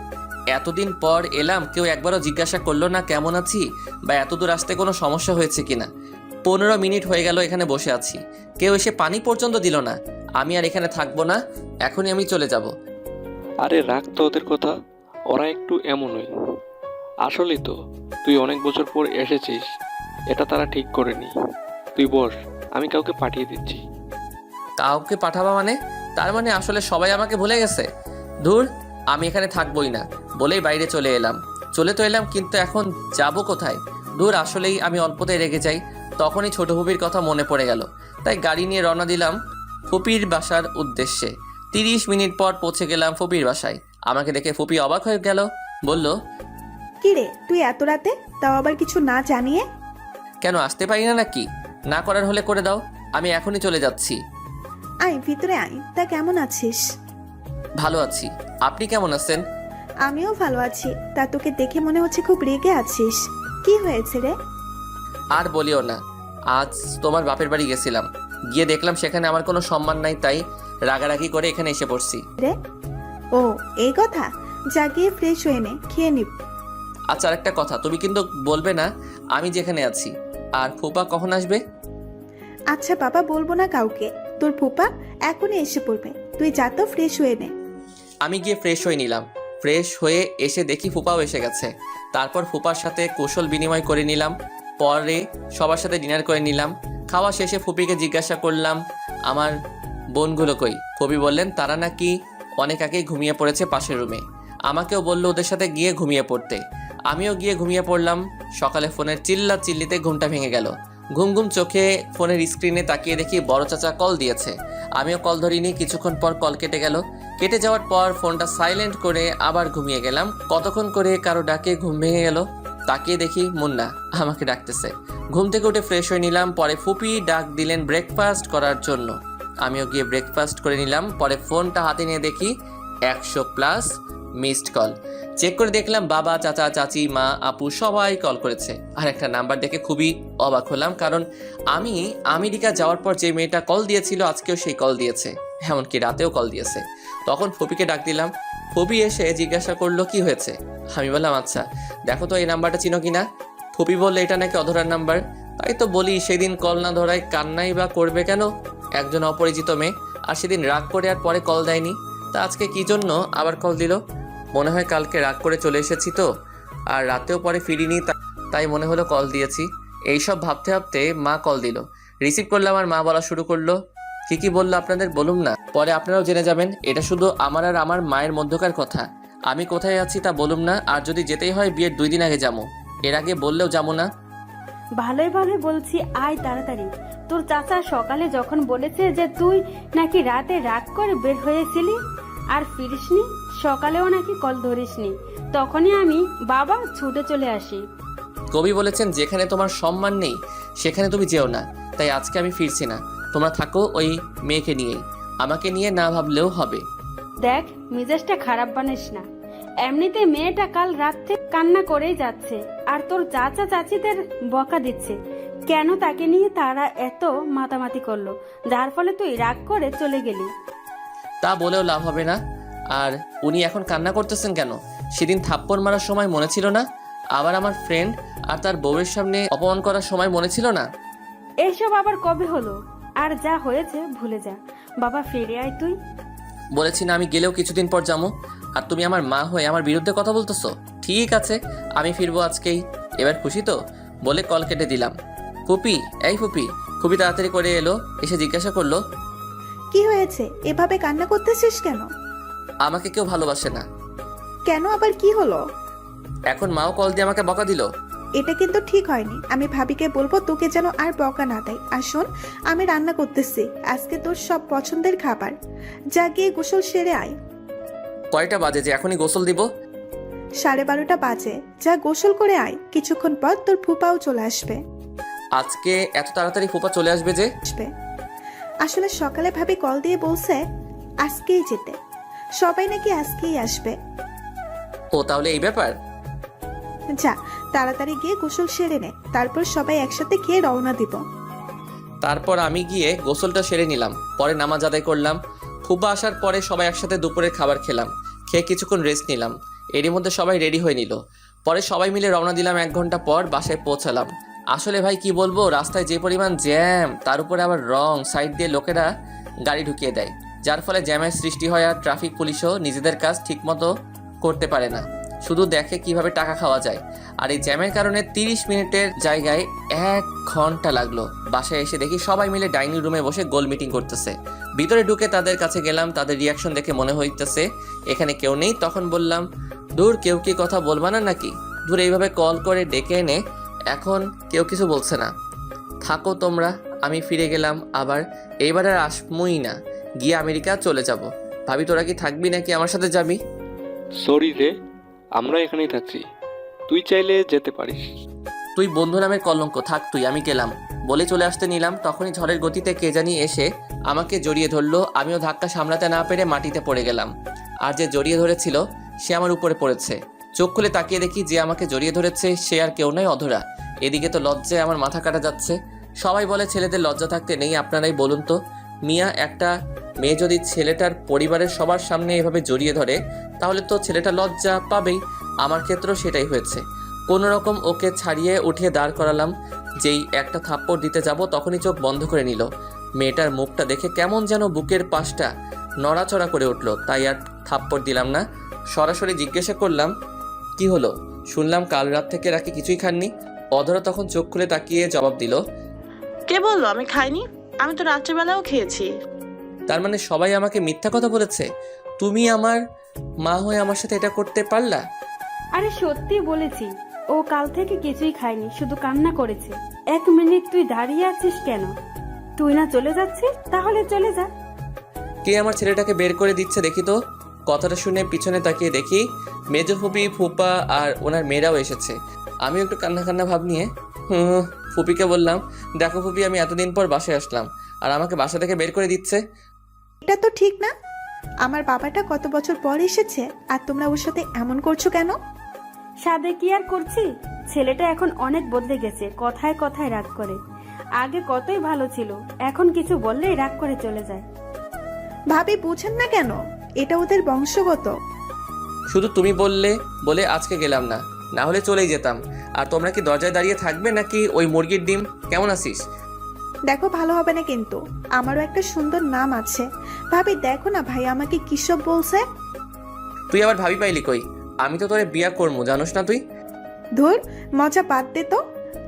এতদিন পর এলাম, কেউ একবারও জিজ্ঞাসা করলো না কেমন আছি বা এত দূর আসতে কোনো সমস্যা হয়েছে কিনা। 15 মিনিট হয়ে গেল এখানে বসে আছি, কেউ এসে পানি পর্যন্ত দিল না। আমি আর এখানে থাকবো না, এখনই আমি চলে যাব। আরে রাখ তো ওদের কথা, ওরা একটু এমনই। আসলেই তো তুই অনেক বছর পর এসেছিস, এটা তারা ঠিক করেনি। তুই বস, আমি কাউকে পাঠিয়ে দিচ্ছি। কাউকে পাঠাবা মানে? তার মানে আসলে সবাই আমাকে ভুলে গেছে। ধুর, আমি এখানে থাকবোই না বলেই বাইরে চলে এলাম। চলে তো এলাম, কিন্তু এখন যাব কোথায়? ধুর, আসলেই আমি অল্পতেই রেগে যাই। তখনই ছোট ফুপির কথা মনে পড়ে গেল, তাই গাড়ি নিয়ে রওনা দিলাম ফুপির বাসার উদ্দেশ্যে। 30 মিনিট পর পৌঁছে গেলাম ফুপির বাসায়। আমাকে দেখে ফুপি অবাক হয়ে গেল, বলল, কি রে তুই এত রাতে, তাও আবার কিছু না জানিয়ে? কেন আসতে পারি না নাকি? না করার হলে করে দাও, আমি এখনই চলে যাচ্ছি। আয় ভিতরে আয়। তা কেমন আছিস? ভালো আছি, আপনি কেমন আছেন? আমিও ভালো আছি। তা তোকে দেখে মনে হচ্ছে খুব রেগে আছিস। কি হয়েছে রে? আর বলিও না, আজ তোমার বাপের বাড়ি গেছিলাম, গিয়ে দেখলাম সেখানে আমার কোনো সম্মান নাই, তাই রাগারাগি করে এখানে এসে পড়ছি। রে ও, এই কথা। যা গিয়ে ফ্রেশ হয়ে নে, খেয়ে নিব। আচ্ছা, আরেকটা কথা, তুমি কিন্তু বলবে না আমি যেখানে আছি। আর ফুপা কখন আসবে? আচ্ছা বাবা, বলবো না কাউকে। তোর ফুপা এখনই এসে পড়বে, তুই যা তো ফ্রেশ হয়ে নে। আমি গিয়ে ফ্রেশ হয়ে নিলাম। ফ্রেশ হয়ে এসে দেখি ফুপাও এসে গেছে। তারপর ফুপার সাথে কৌশল বিনিময় করে নিলাম। পরে সবার সাথে ডিনার করে নিলাম। খাওয়া শেষে ফুপিকে জিজ্ঞাসা করলাম আমার বোনগুলো কই। ফুপি বললেন তারা নাকি অনেক আগেই ঘুমিয়ে পড়েছে পাশের রুমে। আমাকেও বললো ওদের সাথে গিয়ে ঘুমিয়ে পড়তে। আমিও গিয়ে ঘুমিয়ে পড়লাম। সকালে ফোনের চিল্লা চিল্লিতে ঘুমটা ভেঙে গেল। ঘুম ঘুম চোখে ফোনের স্ক্রিনে তাকিয়ে দেখি বড় চাচা কল দিয়েছে। আমিও কল ধরিনি। কিছুক্ষণ পর কল কেটে গেল। কেটে যাওয়ার পর ফোনটা সাইলেন্ট করে আবার ঘুমিয়ে গেলাম। কতক্ষণ করে কারো ডাকে ঘুম ভেঙে গেল। তাকিয়ে দেখি মুন্না আমাকে ডাকতেছে। ঘুম থেকে উঠে ফ্রেশ হয়ে নিলাম। পরে ফুপি ডাক দিলেন ব্রেকফাস্ট করার জন্য। আমিও গিয়ে ব্রেকফাস্ট করে নিলাম। পরে ফোনটা হাতে নিয়ে দেখি 100+ মিসড কল। চেক করে দেখলাম বাবা, চাচা, চাচি, মা, আপু সবাই কল করেছে। আর একটা নাম্বার দেখে খুবই অবাক হলাম, কারণ আমি আমেরিকা যাওয়ার পর যে মেয়েটা কল দিয়েছিল আজকেও সেই কল দিয়েছে, এমনকি রাতেও কল দিয়েছে। তখন ফুপিকে ডাক দিলাম। ফুপি এসে জিজ্ঞাসা করলো কি হয়েছে। আমি বললাম আচ্ছা দেখো তো এই নাম্বারটা চিনো কিনা। ফুপি বললে এটা নাকি অধরার নাম্বার। তাই তো বলি সেদিন কল না ধরায় কান্নাই বা করবে কেন একজন অপরিচিত মেয়ে। আর সেদিন রাগ করে আর পরে কল দেয়নি, তা আজকে কি জন্য আবার কল দিল? মনে হয় কালকে রাগ করে চলে এসেছি তো, আর রাতেও পরে ফিরিনি, তাই মনে হলো কল দিয়েছি। এইসব ভাবতে ভাবতে মা কল দিল। রিসিভ করলাম আর মা বলা শুরু করলো, কি বললো আপনাদের বলুন না, পরে আপনারাও জেনে যাবেন। এটা শুধু আমার আর আমার মায়ের মধ্যকার কথা। আমি কোথায় আছি তা বলুম না, আর যদি যেতেই হয় বিয়ের 2 দিন আগে যাবো, এর আগে বললেও যাবো না। ভালোই ভালোই বলছি আয় তাড়াতাড়ি। তোর চাচা সকালে যখন বলেছে যে তুই নাকি রাতে রাগ করে বের হয়েছিলি আর ফিরিসনি, সকালেও নাকি কল ধরিসনি, তখনই আমি বাবা ছুটে চলে আসি। কবি বলেছেন যেখানে তোমার সম্মান নেই সেখানে তুমি যেও না, তাই আজকে আমি ফিরছি না। তোমরা থাকো ওই মেয়েকে নিয়েই, আমাকে নিয়ে না ভাবলেও হবে। দেখ মেজাজটা খারাপ বানিস না, এমনিতে মেয়েটা কাল রাত থেকে কান্না করেই যাচ্ছে, আর তোর চাচা চাচিদের বকা দিচ্ছে কেন তাকে নিয়ে তারা এত মাতামাতি করলো, যার ফলে তুই রাগ করে চলে গেলি। তা বলেও লাভ হবে না। আর উনি এখন কান্না করতেছেন কেন? সেদিন থাপ্পড় মারার সময় মনে ছিল না? আবার আমার ফ্রেন্ড আর তার বউয়ের সামনে অপমান করার সময় মনে ছিল না? এইসব আবার কবে হলো? আর যা হয়েছে ভুলে যা। বাবা ফিরে আয় তুই। বলেছি না আমি গেলেও কিছুদিন পর যাবো, আর তুমি আমার মা হয়ে আমার বিরুদ্ধে কথা বলতেছো। ঠিক আছে আমি ফিরবো আজকেই, এবার খুশি তো? বলে কল কেটে দিলাম। ফুপি, এই ফুপি। ফুপি তাড়াতাড়ি করে এলো, এসে জিজ্ঞাসা করলো, কি হয়েছে? এভাবে কান্না করতেছিস কেন? আমাকে কেউ ভালোবাসে না। কেন আবার কি হলো? এখন মাও কল দিয়ে আমাকে বকা দিল। এটা কিন্তু ঠিক হয়নি। আমি ভাবিকে বলবো তোকে যেন আর বকা না দেয়। আর শোন, আমি রান্না করতেছি আজকে তোর সব পছন্দের খাবার। যা গিয়ে গোসল সেরে আয়। কয়টা বাজে যে এখনই গোসল দিব? 12:30 বাজে। যা গোসল করে আয়, কিছুক্ষণ পর তোর ফুপাও চলে আসবে। আজকে এত তাড়াতাড়ি ফুপা চলে আসবে যে? আসলে সকালে ভাবি কল দিয়ে বলছে আজকেই যেতে, সবাই নাকি আজকেই আসবে। ও তাহলে এই ব্যাপার। যা তাড়াতাড়ি গিয়ে গোসল সেরে নে, তারপর সবাই একসাথে খেয়ে রওনা দিব। তারপর আমি গিয়ে গোসলটা সেরে নিলাম, পরে নামাজ আদায় করলাম। ফুপা আসার পরে সবাই একসাথে দুপুরের খাবার খেলাম, খেয়ে কিছুক্ষণ রেস্ট নিলাম। এরই মধ্যে সবাই রেডি হয়ে নিল, পরে সবাই মিলে রওনা দিলাম। 1 ঘন্টা পর বাসায় পৌঁছালাম। আসলে ভাই কি বলবো, রাস্তায় যে পরিমাণ জ্যাম, তার উপরে আবার রং সাইড দিয়ে লোকেরা গাড়ি ঢুকিয়ে দেয়, যার ফলে জ্যামের সৃষ্টি হয়। আর ট্রাফিক পুলিশও নিজেদের কাজ ঠিকমতো করতে পারে না, শুধু দেখে কিভাবে টাকা খাওয়া যায়। আর এই জ্যামের কারণে 30 মিনিটের জায়গায় 1 ঘন্টা লাগলো। বাসায় এসে দেখি সবাই মিলে ডাইনিং রুমে বসে গোল মিটিং করতেছে। ভিতরে ঢুকে তাদের কাছে গেলাম, তাদের রিয়াকশন দেখে মনে হইতেছে এখানে কেউ নেই। তখন বললাম, দূর, কেউ কি কথা বলবা না নাকি? দূর, এইভাবে কল করে ডেকে এনে এখন কেউ কিছু বলছে না, থাকো তোমরা। আমি ফিরে গেলাম আবার, এইবার আর আসমুই না, গিয়ে আমেরিকা চলে যাব। ভাবি তোরা কি থাকবি নাকি আমার সাথে যাবি? সরি রে, আমরা এখানেই থাকছি, তুই চাইলে যেতে পারিস। তুই বন্ধু নামের কলঙ্ক, থাক তুই, আমি গেলাম বলে চলে আসতে নিলাম। তখনই ঝড়ের গতিতে কে জানি এসে আমাকে জড়িয়ে ধরলো। আমিও ধাক্কা সামলাতে না পেরে মাটিতে পড়ে গেলাম। আর যে জড়িয়ে ধরেছিল সে আমার উপরে পড়েছে। চোখ খুলে তাকিয়ে দেখি যে আমাকে জড়িয়ে ধরেছে সে আর কেউ নয়, অধরা। এদিকে তো লজ্জায় আমার মাথা কাটা যাচ্ছে। সবাই বলে ছেলেদের লজ্জা থাকতে নেই, আপনারাই বলুন তো মিয়া, একটা মেয়ে যদি ছেলেটার পরিবারের সবার সামনে এভাবে জড়িয়ে ধরে তাহলে তো ছেলেটা লজ্জা পাবেই। আমার ক্ষেত্রেও সেটাই হয়েছে। কোনো রকম ওকে ছাড়িয়ে উঠিয়ে দাঁড় করালাম। যেই একটা থাপ্পড় দিতে যাব তখনই চোখ বন্ধ করে নিল। মেয়েটার মুখটা দেখে কেমন যেন বুকের পাশটা নড়াচড়া করে উঠলো, তাই আর থাপ্পড় দিলাম না। সরাসরি জিজ্ঞাসা করলাম, কি হলো? শুনলাম কাল রাত থেকে রাখি কিছুই খাননি। অধরা তখন চোখ খুলে তাকিয়ে জবাব দিল, কে বললো আমি খাইনি? আমি তো রাত্রিবেলাও খেয়েছি। তার মানে সবাই আমাকে মিথ্যা কথা বলেছে? তুমি আমার মা হয়ে আমার সাথে এটা করতে পারলা? আরে সত্যি বলেছি, ও কাল থেকে কিছুই খায়নি, শুধু কান্না করেছে। 1 মিনিট তুই দাঁড়িয়ে আছিস কেন? তুই না চলে যাচ্ছিস? তাহলে চলে যা। কে আমার ছেলেটাকে বের করে দিচ্ছে দেখি তো। কথাটা শুনে পিছনে তাকিয়ে দেখি মেজো ফুপি, ফুপা আর ওনার মেয়েরাও এসেছে। আমিও একটু কান্না কান্না ভাব নিয়ে ফুপিকে বললাম, দেখো ফুপি, আমি এতদিন পর বাসায় আসলাম আর আমাকে বাসা থেকে বের করে দিচ্ছে। এটা তো ঠিক না। আমার বাবাটা কত বছর পর এসেছে আর তোমরা ওর সাথে এমন করছো কেন? সাদে কি আর করছি, ছেলেটা এখন অনেক বদলে গেছে, কথায় কথায় রাগ করে। আগে কতই ভালো ছিল, এখন কিছু বললেই রাগ করে চলে যায়। ভাবি বুঝেন না কেন? এটা ওদের বংশগত। শুধু তুমি বললে বলে আজকে গেলাম না, না হলে চলেই যেতাম। আর তোমরা কি দরজায় দাঁড়িয়ে থাকবে নাকি ওই মুরগির ডিম? কেমন আছিস? দেখো, ভালো হবে না কিন্তু। আমারও একটা সুন্দর নাম আছে। ভাবি দেখো না ভাই আমাকে কিসব বলছে। তুই আবার ভাবি পাইলি কই? আমি তো তোরে বিয়া করবো, জানোস না তুই? ধুর, মজা বাদ দে তো।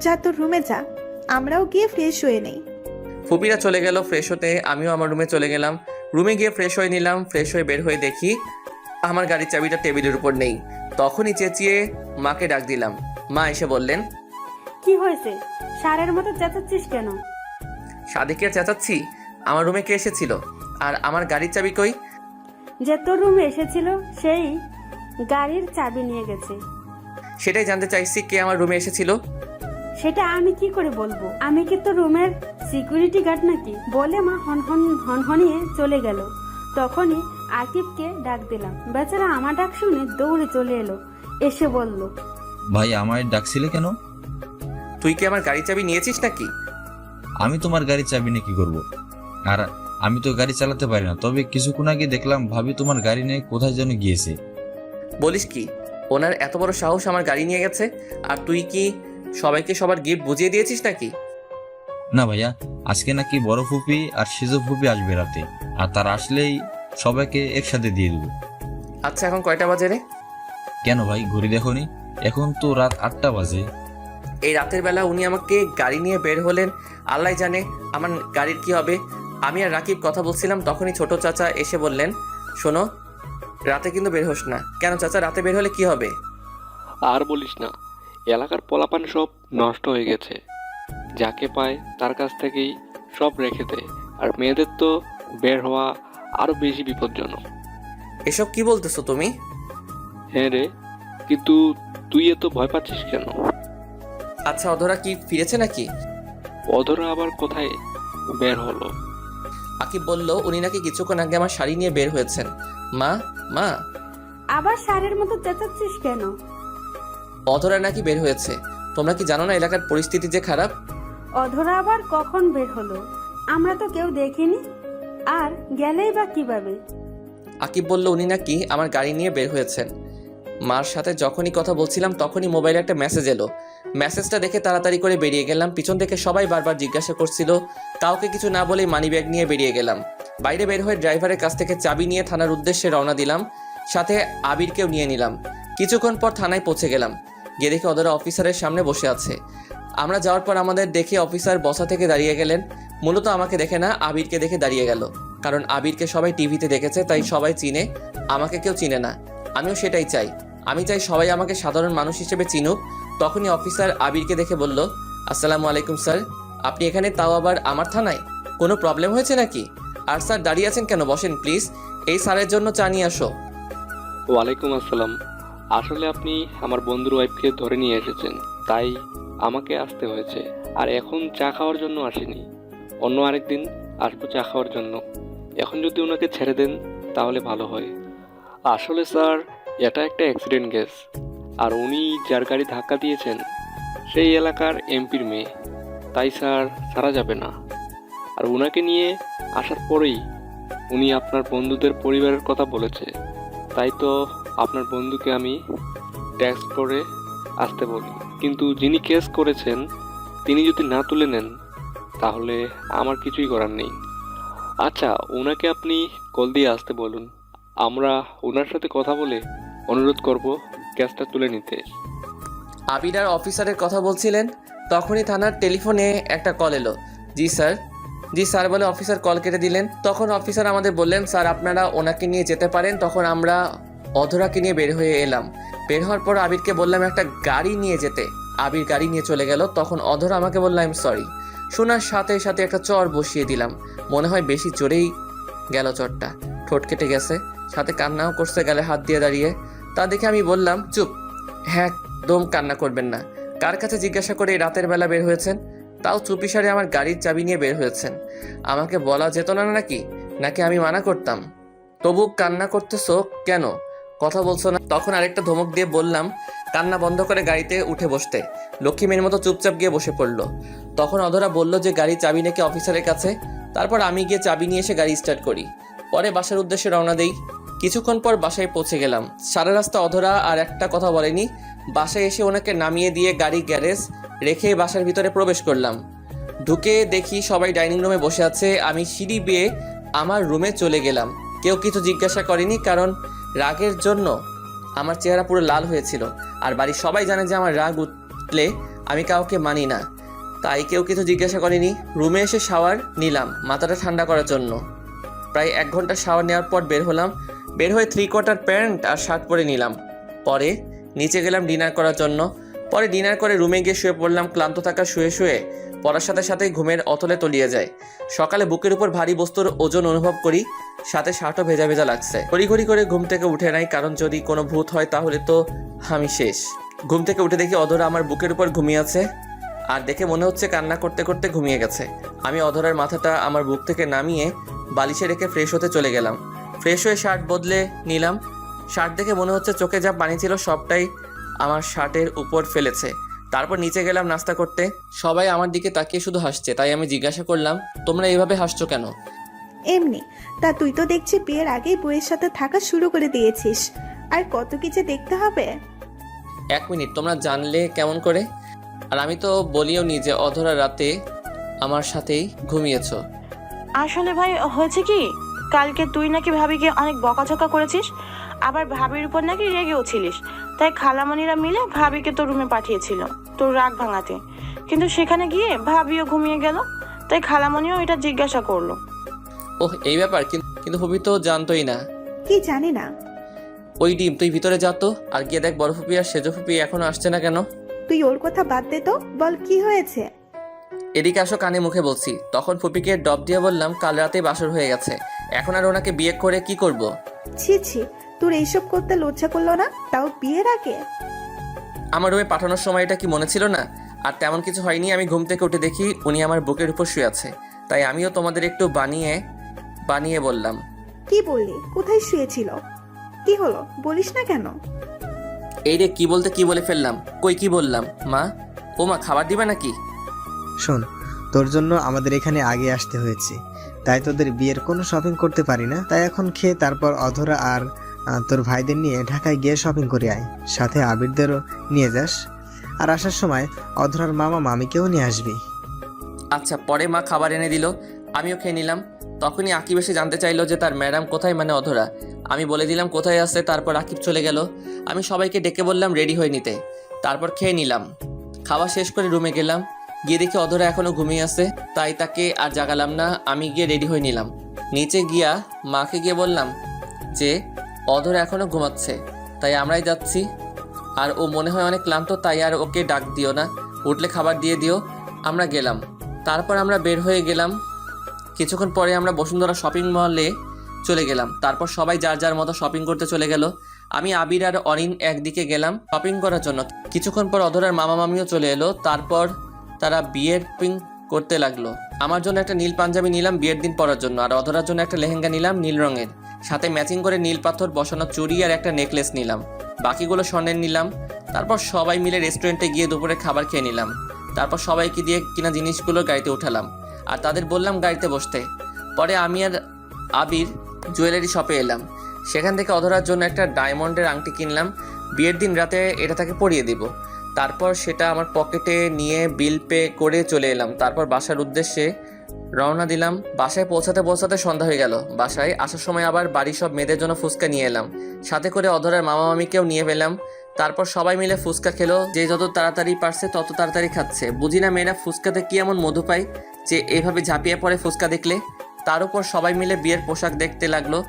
যা তোর রুমে যা, আমরাও গিয়ে ফ্রেশ হয়ে নেই। ফুপিরা চলে গেল ফ্রেশ হতে, আমিও আমার রুমে চলে গেলাম। রুমে গিয়ে ফ্রেশ হয়ে নিলাম। ফ্রেশ হয়ে বের হয়ে দেখি আমার গাড়ির চাবিটা টেবিলের উপর নেই। তখনই চেঁচিয়ে মাকে ডাক দিলাম। মা এসে বললেন, কি হয়েছে? সারের মতো চেঁচাচ্ছিস কেন? সাদিকে আর চেঁচাচ্ছি? আমার রুমে কে এসেছিল আর আমার গাড়ির চাবি কই? যে তোর রুমে এসেছিল সেই গাড়ির চাবি নিয়ে গেছে। সেটাই জানতে চাইছি, কে আমার রুমে এসেছিল? সেটা আমি কি করে বলবো? আমি কি তোর রুমের সিকিউরিটি গার্ড নাকি? বলে মা হনহনিয়ে চলে গেল। তখনই আকিবকে ডাক দিলাম। বেচারা আমার ডাক শুনে দৌড়ে চলে এলো, এসে বলল, ভাই আমায় ডাকছিলে কেন? তুই কি আমার গাড়ির চাবি নিয়েছিস নাকি? আমি তোমার গাড়ি চাবি নিয়ে কি করবো? আর আমি তো গাড়ি চালাতে পারি না, তবে কিছুক্ষণ আগে দেখলাম ভাবি তোমার গাড়ি নিয়ে কোথায় যেন গিয়েছে। বলিস কি? ওনার এত বড় সাহস আমার গাড়ি নিয়ে গেছে? আর তুই কি সবাইকে সবার গিফট বুঝিয়ে দিয়েছিস নাকি? না ভাইয়া, আজকে নাকি বড় ফুপি আর সেজো ফুপি আসবে রাতে, আর তারা আসলেই সবাইকে একসাথে দিয়ে দেবো। আচ্ছা, এখন কয়টা বাজে রে? কেন ভাই, ঘড়ি দেখোনি? এখন তো রাত 8টা বাজে। এই রাতের বেলা উনি আমাকে গাড়ি নিয়ে বের হলেন, আল্লাহ জানে আমার গাড়ির কি হবে। আমি আর রাকিব কথা বলছিলাম, তখনই ছোট চাচা এসে বললেন, শোনো, রাতে কিন্তু বের হোস না। কেন চাচা, রাতে বের হলে কি হবে? আর বলিস না, এলাকার পোলাপান সব নষ্ট হয়ে গেছে, যাকে পায় তার কাছ থেকেই সব রেখে দেয়। আর মেয়েদের তো বের হওয়া আরো বেশি বিপজ্জনক। এসব কি বলতেছো তুমি? হ্যাঁ রে, কিন্তু তুই এত ভয় পাচ্ছিস কেন? আচ্ছা, অধরা কি ফিরেছে নাকি? অধরা আবার কোথায় বের হলো? আকিব বলল উনি নাকি কিছুক্ষণ আগে আমার শাড়ি নিয়ে বের হয়েছেন। মা, মা, আবার সারের মতো চেঁচাচ্ছিস কেন? অধরা নাকি বের হয়েছে। তোমরা কি জানো না এলাকার পরিস্থিতি যে খারাপ? অধরা আবার কখন বের হলো? আমরা তো কেউ দেখিনি। আর গেলেই বা কিভাবে? আকিব বলল উনি নাকি আমার গাড়ি নিয়ে বের হয়েছেন। মার সাথে যখনই কথা বলছিলাম তখনই মোবাইলে একটা মেসেজ এলো। মেসেজটা দেখে তাড়াতাড়ি করে বেরিয়ে গেলাম। পিছন থেকে সবাই বারবার জিজ্ঞাসা করছিল, কাউকে কিছু না বলেই মানিব্যাগ নিয়ে বেরিয়ে গেলাম। বাইরে বের হয়ে ড্রাইভারের কাছ থেকে চাবি নিয়ে থানার উদ্দেশ্যে রওনা দিলাম। সাথে আবিরকেও নিয়ে নিলাম। কিছুক্ষণ পর থানায় পৌঁছে গেলাম। গিয়ে দেখে অধরা অফিসারের সামনে বসে আছে। আমরা যাওয়ার পর আমাদের দেখে অফিসার বসা থেকে দাঁড়িয়ে গেলেন। মূলত আমাকে দেখে না, আবিরকে দেখে দাঁড়িয়ে গেল। কারণ আবিরকে সবাই টিভিতে দেখেছে, তাই সবাই চিনে, আমাকে কেউ চিনে না। আমিও সেটাই চাই। আমি চাই সবাই আমাকে সাধারণ মানুষ হিসেবে চিনুক। তখনই অফিসার আবিরকে দেখে বলল, আসসালামু আলাইকুম স্যার, আপনি এখানে, তাও আবার আমার থানায়? কোনো প্রবলেম হয়েছে নাকি? আর স্যার দাঁড়িয়ে আছেন কেন? বসেন প্লিজ, এই স্যারের জন্য চা নিয়ে আসো। ওয়ালাইকুম আসসালাম। আসলে আপনি আমার বন্ধুর ওয়াইফকে ধরে নিয়ে এসেছেন, তাই আমাকে আসতে হয়েছে। আর এখন চা খাওয়ার জন্য আসিনি, অন্য আরেকদিন আসবো চা খাওয়ার জন্য। এখন যদি ওনাকে ছেড়ে দেন তাহলে ভালো হয়। আসলে স্যার, এটা একটা অ্যাক্সিডেন্ট কেস, আর উনি যার গাড়ি ধাক্কা দিয়েছেন সেই এলাকার এমপির মেয়ে, তাই স্যার ছাড়া যাবে না। আর ওনাকে নিয়ে আসার পরেই উনি আপনার বন্ধুদের পরিবারের কথা বলেছে, তাই তো আপনার বন্ধুকে আমি টেক্সট করে আসতে বলি। কিন্তু যিনি কেস করেছেন তিনি যদি না তুলে নেন তাহলে আমার কিছুই করার নেই। আচ্ছা, ওনাকে আপনি কল দিয়ে আসতে বলুন, আমরা ওনার সাথে কথা বলে অনুরোধ করব কেসটা তুলে নিতে। আবির আর অফিসারের কথা বলছিলেন, তখনই থানার টেলিফোনে একটা কল এলো। জি স্যার, জি স্যার বলে অফিসার কল কেটে দিলেন। তখন অফিসার আমাদের বললেন, স্যার আপনারা ওনাকে নিয়ে যেতে পারেন। তখন আমরা অধরাকে নিয়ে বের হয়ে এলাম। বের হওয়ার পর আবিরকে বললাম একটা গাড়ি নিয়ে যেতে। আবির গাড়ি নিয়ে চলে গেল। তখন অধরা আমাকে বললাম সরি। শোনার সাথে সাথে একটা চর বসিয়ে দিলাম। মনে হয় বেশি জোরেই গেল চরটা, ঠোঁট কেটে গেছে, সাথে কান্নাও করছে গালে হাত দিয়ে দাঁড়িয়ে। তা দেখে আমি বললাম, চুপ, হ্যাঁ একদম কান্না করবেন না। কার কাছে জিজ্ঞাসা করে রাতের বেলা বের হয়েছেন, তাও চুপিসারে আমার গাড়ির চাবি নিয়ে বের হয়েছেন? আমাকে বলা যেত না নাকি? নাকি আমি মানা করতাম? তবু কান্না করতেছো কেন, কথা বলছো না? তখন আরেকটা ধমক দিয়ে বললাম কান্না বন্ধ করে গাড়িতে উঠে বসতে। লক্ষ্মী মেয়ের মতো চুপচাপ গিয়ে বসে পড়লো। তখন অধরা বলল যে গাড়ির চাবি নাকি অফিসারের কাছে। তারপর আমি গিয়ে চাবি নিয়ে এসে গাড়ি স্টার্ট করি। পরে বাসার উদ্দেশ্যে রওনা দেই। কিছুক্ষণ পর বাসায় পৌঁছে গেলাম। সারা রাস্তা অধরা আর একটা কথা বলেনি। বাসায় এসে ওনাকে নামিয়ে দিয়ে গাড়ি গ্যারেজ রেখে বাসার ভিতরে প্রবেশ করলাম। ঢুকে দেখি সবাই ডাইনিং রুমে বসে আছে। আমি সিঁড়ি বেয়ে আমার রুমে চলে গেলাম। কেউ কিছু জিজ্ঞাসা করেনি, কারণ রাগের জন্য আমার চেহারা পুরো লাল হয়েছিল। আর বাড়ির সবাই জানে যে আমার রাগ উঠলে আমি কাউকে মানি না, তাই কেউ কিছু জিজ্ঞাসা করেনি। রুমে এসে শাওয়ার নিলাম মাথাটা ঠান্ডা করার জন্য। প্রায় 1 ঘন্টা শাওয়ার নেওয়ার পর বের হলাম। বের হয়ে 3/4 প্যান্ট আর শার্ট পরে নিলাম। পরে নিচে গেলাম ডিনার করার জন্য। পরে ডিনার করে রুমে গিয়ে শুয়ে পড়লাম। ক্লান্ত থাকা শুয়ে শুয়ে পড়ার সাথে সাথেই ঘুমের অতলে তলিয়ে যায়। সকালে বুকের উপর ভারী বস্তুর ওজন অনুভব করি, সাথে শার্টও ভেজা ভেজা লাগছে। ঘড়ি করে ঘুম থেকে উঠে নাই, কারণ যদি কোনো ভূত হয় তাহলে তো আমি শেষ। ঘুম থেকে উঠে দেখি অধরা আমার বুকের উপর ঘুমিয়ে আছে, আর দেখে মনে হচ্ছে কান্না করতে করতে ঘুমিয়ে গেছে। আমি অধরার মাথাটা আমার বুক থেকে নামিয়ে বালিশে রেখে ফ্রেশ হতে চলে গেলাম। ফ্রেশ হয়ে শার্ট বদলে নিলাম। শার্ট দেখে মনে হচ্ছে চোখে যা পানি ছিল সবটাই আমার শার্টের উপর ফেলেছে। তারপর নিচে গেলাম নাস্তা করতে। সবাই আমার দিকে তাকিয়ে শুধু হাসছে, তাই আমি জিজ্ঞাসা করলাম, তোমরা এইভাবে হাসছো কেন? এমনি। তা তুই তো দেখছি বিয়ের আগেই বইয়ের সাথে থাকা শুরু করে দিয়েছিস। আর কত কি যে দেখতে হবে। 1 মিনিট, তোমরা জানলে কেমন করে? আর আমি তো বলিও নি যে অধরা রাতে আমার সাথেই ঘুমিয়েছো। আসলে ভাই হয়েছে কি, কালকে তুই নাকি ভাবিকে অনেক বকাঝকা করেছিস, আবার ভাবির উপর নাকি রেগেও ছিলিস। তাই খালামণিরা মিলে ভাবিকে তোর রুমে পাঠিয়েছিল তোর রাগ ভাঙাতে। কিন্তু সেখানে গিয়ে ভাবিও ঘুমিয়ে গেল, তাই খালামণিও এটা জিজ্ঞাসা করলো। ওহ, এই ব্যাপার? কিন্তু ফুপি তো জানতোই না। কি জানি না। ওই ডিম, তুই ভিতরে যা তো, আর গিয়ে দেখ বড় ফুপি আর সেজ ফুপি এখনো আসছে না কেন। তুই ওর কথা বাদ দে তো, বল কি হয়েছে। এদিকে আসো, কানে মুখে বলছি। তখন ফুপিকে ডব দিয়ে বললাম, কাল রাতে বাসর হয়ে গেছে, এখন আর ওনাকে বিয়ে করে কি করব? ছি ছি, তোর এইসব করতে লজ্জা করলো না, তাও বিয়ের আগে। আমার রুমে পাঠানোর সময় এটা কি মনে ছিল না? আর তেমন কিছু হয়নি। আমি ঘুম থেকে উঠে দেখি উনি আমার বুকের উপর শুয়ে আছে, তাই আমিও তোমাদের একটু বানিয়ে বললাম। কি বললি? কোথায় শুয়েছিল? কি হলো বলিস না কেন? এই রে, কি বলতে কি বলে ফেললাম। কই কি বললাম? মা, ও মা, খাবার দিবে নাকি? শোন, তোর জন্য আমাদের এখানে আগে আসতে হয়েছে, তাই তোদের বিয়ের কোনো শপিং করতে পারি না। তাই এখন খেয়ে তারপর অধরা আর তোর ভাইদের নিয়ে ঢাকায় গিয়ে শপিং করে আয়, সাথে আবিরদেরও নিয়ে যাস। আর আসার সময় অধরার মামা মামিকেও নিয়ে আসবি। আচ্ছা। পরে মা খাবার এনে দিল, আমিও খেয়ে নিলাম। তখনই আকিব এসে জানতে চাইলো যে তার ম্যাডাম কোথায়, মানে অধরা। আমি বলে দিলাম কোথায় আছে। তারপর আকিব চলে গেল। আমি সবাইকে ডেকে বললাম রেডি হয়ে নিতে। তারপর খেয়ে নিলাম। খাওয়া শেষ করে রুমে গেলাম, গিয়ে দেখি অধরা এখনও ঘুমিয়ে আছে। তাই তাকে আর জাগালাম না, আমি গিয়ে রেডি হয়ে নিলাম। নিচে গিয়া মাকে গিয়ে বললাম যে অধরা এখনও ঘুমাচ্ছে, তাই আমরাই যাচ্ছি। আর ও মনে হয় অনেক ক্লান্ত, তাই আর ওকে ডাক দিও না, উঠলে খাবার দিয়ে দিও। আমরা গেলাম। তারপর আমরা বের হয়ে গেলাম। কিছুক্ষণ পরে আমরা বসুন্ধরা শপিং মলে চলে গেলাম। তারপর সবাই যার যার মতো শপিং করতে চলে গেল। আমি আবির আর অরিন একদিকে গেলাম শপিং করার জন্য। কিছুক্ষণ পর অধরার মামা মামিও চলে এলো। তারপর তারা বিয়ের পিং করতে লাগলো। আমার জন্য একটা নীল পাঞ্জাবি নিলাম বিয়ের দিন পরার জন্য, আর অধরার জন্য একটা লেহেঙ্গা নিলাম নীল রঙের, সাথে ম্যাচিং করে নীল পাথর বসানো চুড়ি আর একটা নেকলেস নিলাম। বাকিগুলো স্বর্ণের নিলাম। তারপর সবাই মিলে রেস্টুরেন্টে গিয়ে দুপুরে খাবার খেয়ে নিলাম। তারপর সবাইকে দিয়ে কিনা জিনিসগুলো গাড়িতে উঠালাম আর তাদের বললাম গাড়িতে বসতে। পরে আমি আর আবির জুয়েলারি শপে এলাম। সেখান থেকে অধরার জন্য একটা ডায়মন্ডের আংটি কিনলাম। বিয়ের দিন রাতে এটা তাকে পরিয়ে দিব। তারপর সেটা আমার পকেটে নিয়ে বিল পে করে চলে এলাম। তারপর বাসার উদ্দেশ্যে রওনা দিলাম। বাসায় পৌঁছাতে পৌঁছাতে সন্ধ্যা হয়ে গেল। বাসায় আসার সময় আবার বাড়ির সব মেয়েদের জন্য ফুচকা নিয়ে এলাম, সাথে করে অধরার মামা মামিকেও নিয়ে পেলাম। তারপর সবাই মিলে ফুচকা খেলো। যে যত তাড়াতাড়ি পারছে তত তাড়াতাড়ি খাচ্ছে। বুঝি না মেয়েরা ফুচকাতে কি এমন মধু পায় যে এভাবে ঝাঁপিয়ে পড়ে ফুচকা দেখলে। তার উপর সবাই মিলে বিয়ের পোশাক দেখতে লাগলো।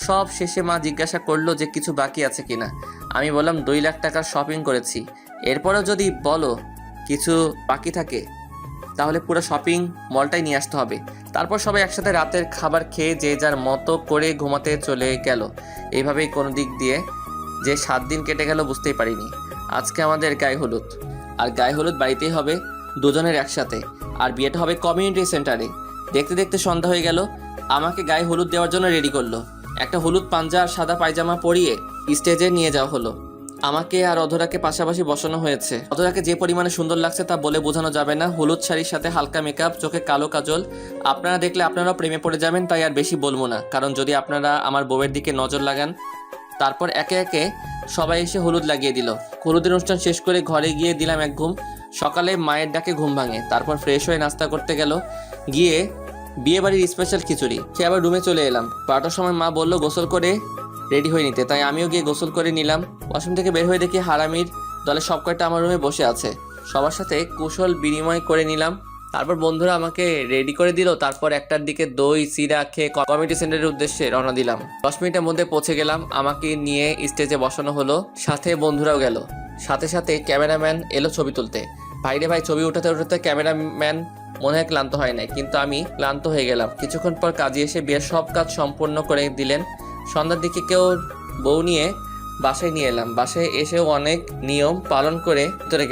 সব শেষে মা জিজ্ঞাসা করলো যে কিছু বাকি আছে কিনা। আমি বললাম 2 লাখ টাকার শপিং করেছি, এরপরেও যদি বলো কিছু বাকি থাকে তাহলে পুরো শপিং মলটাই নিয়ে আসতে হবে। তারপর সবাই একসাথে রাতের খাবার খেয়ে যে যার মতো করে ঘুমাতে চলে গেল। এইভাবেই কোনো দিক দিয়ে যে 7 দিন কেটে গেল বুঝতেই পারিনি। আজকে আমাদের গায়ে হলুদ, আর গায়ে হলুদ বাড়িতেই হবে দুজনের একসাথে, আর বিয়েটা হবে কমিউনিটি সেন্টারে। দেখতে দেখতে সন্ধ্যা হয়ে গেল। আমাকে গায়ে হলুদ দেওয়ার জন্য রেডি করলো। একটা হলুদ পাঞ্জা আর সাদা পায়জামা পরিয়ে স্টেজে নিয়ে যাওয়া হলো। আমাকে আর অধরাকে পাশাপাশি বসানো হয়েছে। অধরাকে যে পরিমাণে সুন্দর লাগছে তা বলে বোঝানো যাবে না। হলুদ শাড়ির সাথে হালকা মেকআপ, চোখে কালো কাজল। আপনারা দেখলে আপনারাও প্রেমে পড়ে যাবেন, তাই আর বেশি বলবো না, কারণ যদি আপনারা আমার বউয়ের দিকে নজর লাগান। তারপর একে একে সবাই এসে হলুদ লাগিয়ে দিল। হলুদের অনুষ্ঠান শেষ করে ঘরে গিয়ে দিলাম এক ঘুম। সকালে মায়ের ডাকে ঘুম ভাঙে। তারপর ফ্রেশ হয়ে নাস্তা করতে গেল, গিয়ে বিয়ে বাড়ির স্পেশাল খিচুড়ি খেয়ে আবার রুমে চলে এলাম। 12টার সময় মা বলল গোসল করে রেডি হয়ে নিতে, তাই আমিও গিয়ে গোসল করে নিলাম। ওয়াশরুম থেকে বের হয়ে দেখি হারামির দলে সব কয়টা আমার রুমে বসে আছে। সবার সাথে কুশল বিনিময় করে নিলাম। তারপর বন্ধুরা আমাকে রেডি করে দিল। তারপর 1টার দিকে দই চিরা খেয়ে কমিউনিটি সেন্টারের উদ্দেশ্যে রওনা দিলাম। 10 মিনিটের মধ্যে পৌঁছে গেলাম। আমাকে নিয়ে স্টেজে বসানো হলো, সাথে বন্ধুরাও গেল। সাথে সাথে ক্যামেরাম্যান এলো ছবি তুলতে। ভাইরে ভাই, ছবি উঠাতে উঠাতে ক্যামেরাম্যান মনে হয় ক্লান্ত হয় নাই, কিন্তু আমি ক্লান্ত হয়ে গেলাম। কিছুক্ষণ পর কাজে এসে বিয়ের সব কাজ সম্পূর্ণ করে দিলেন। সন্ধ্যার দিকে কেউ বউ নিয়ে বাসায় নিয়ে এলাম। বাসায় এসেও অনেক নিয়ম পালন করে ভিতরে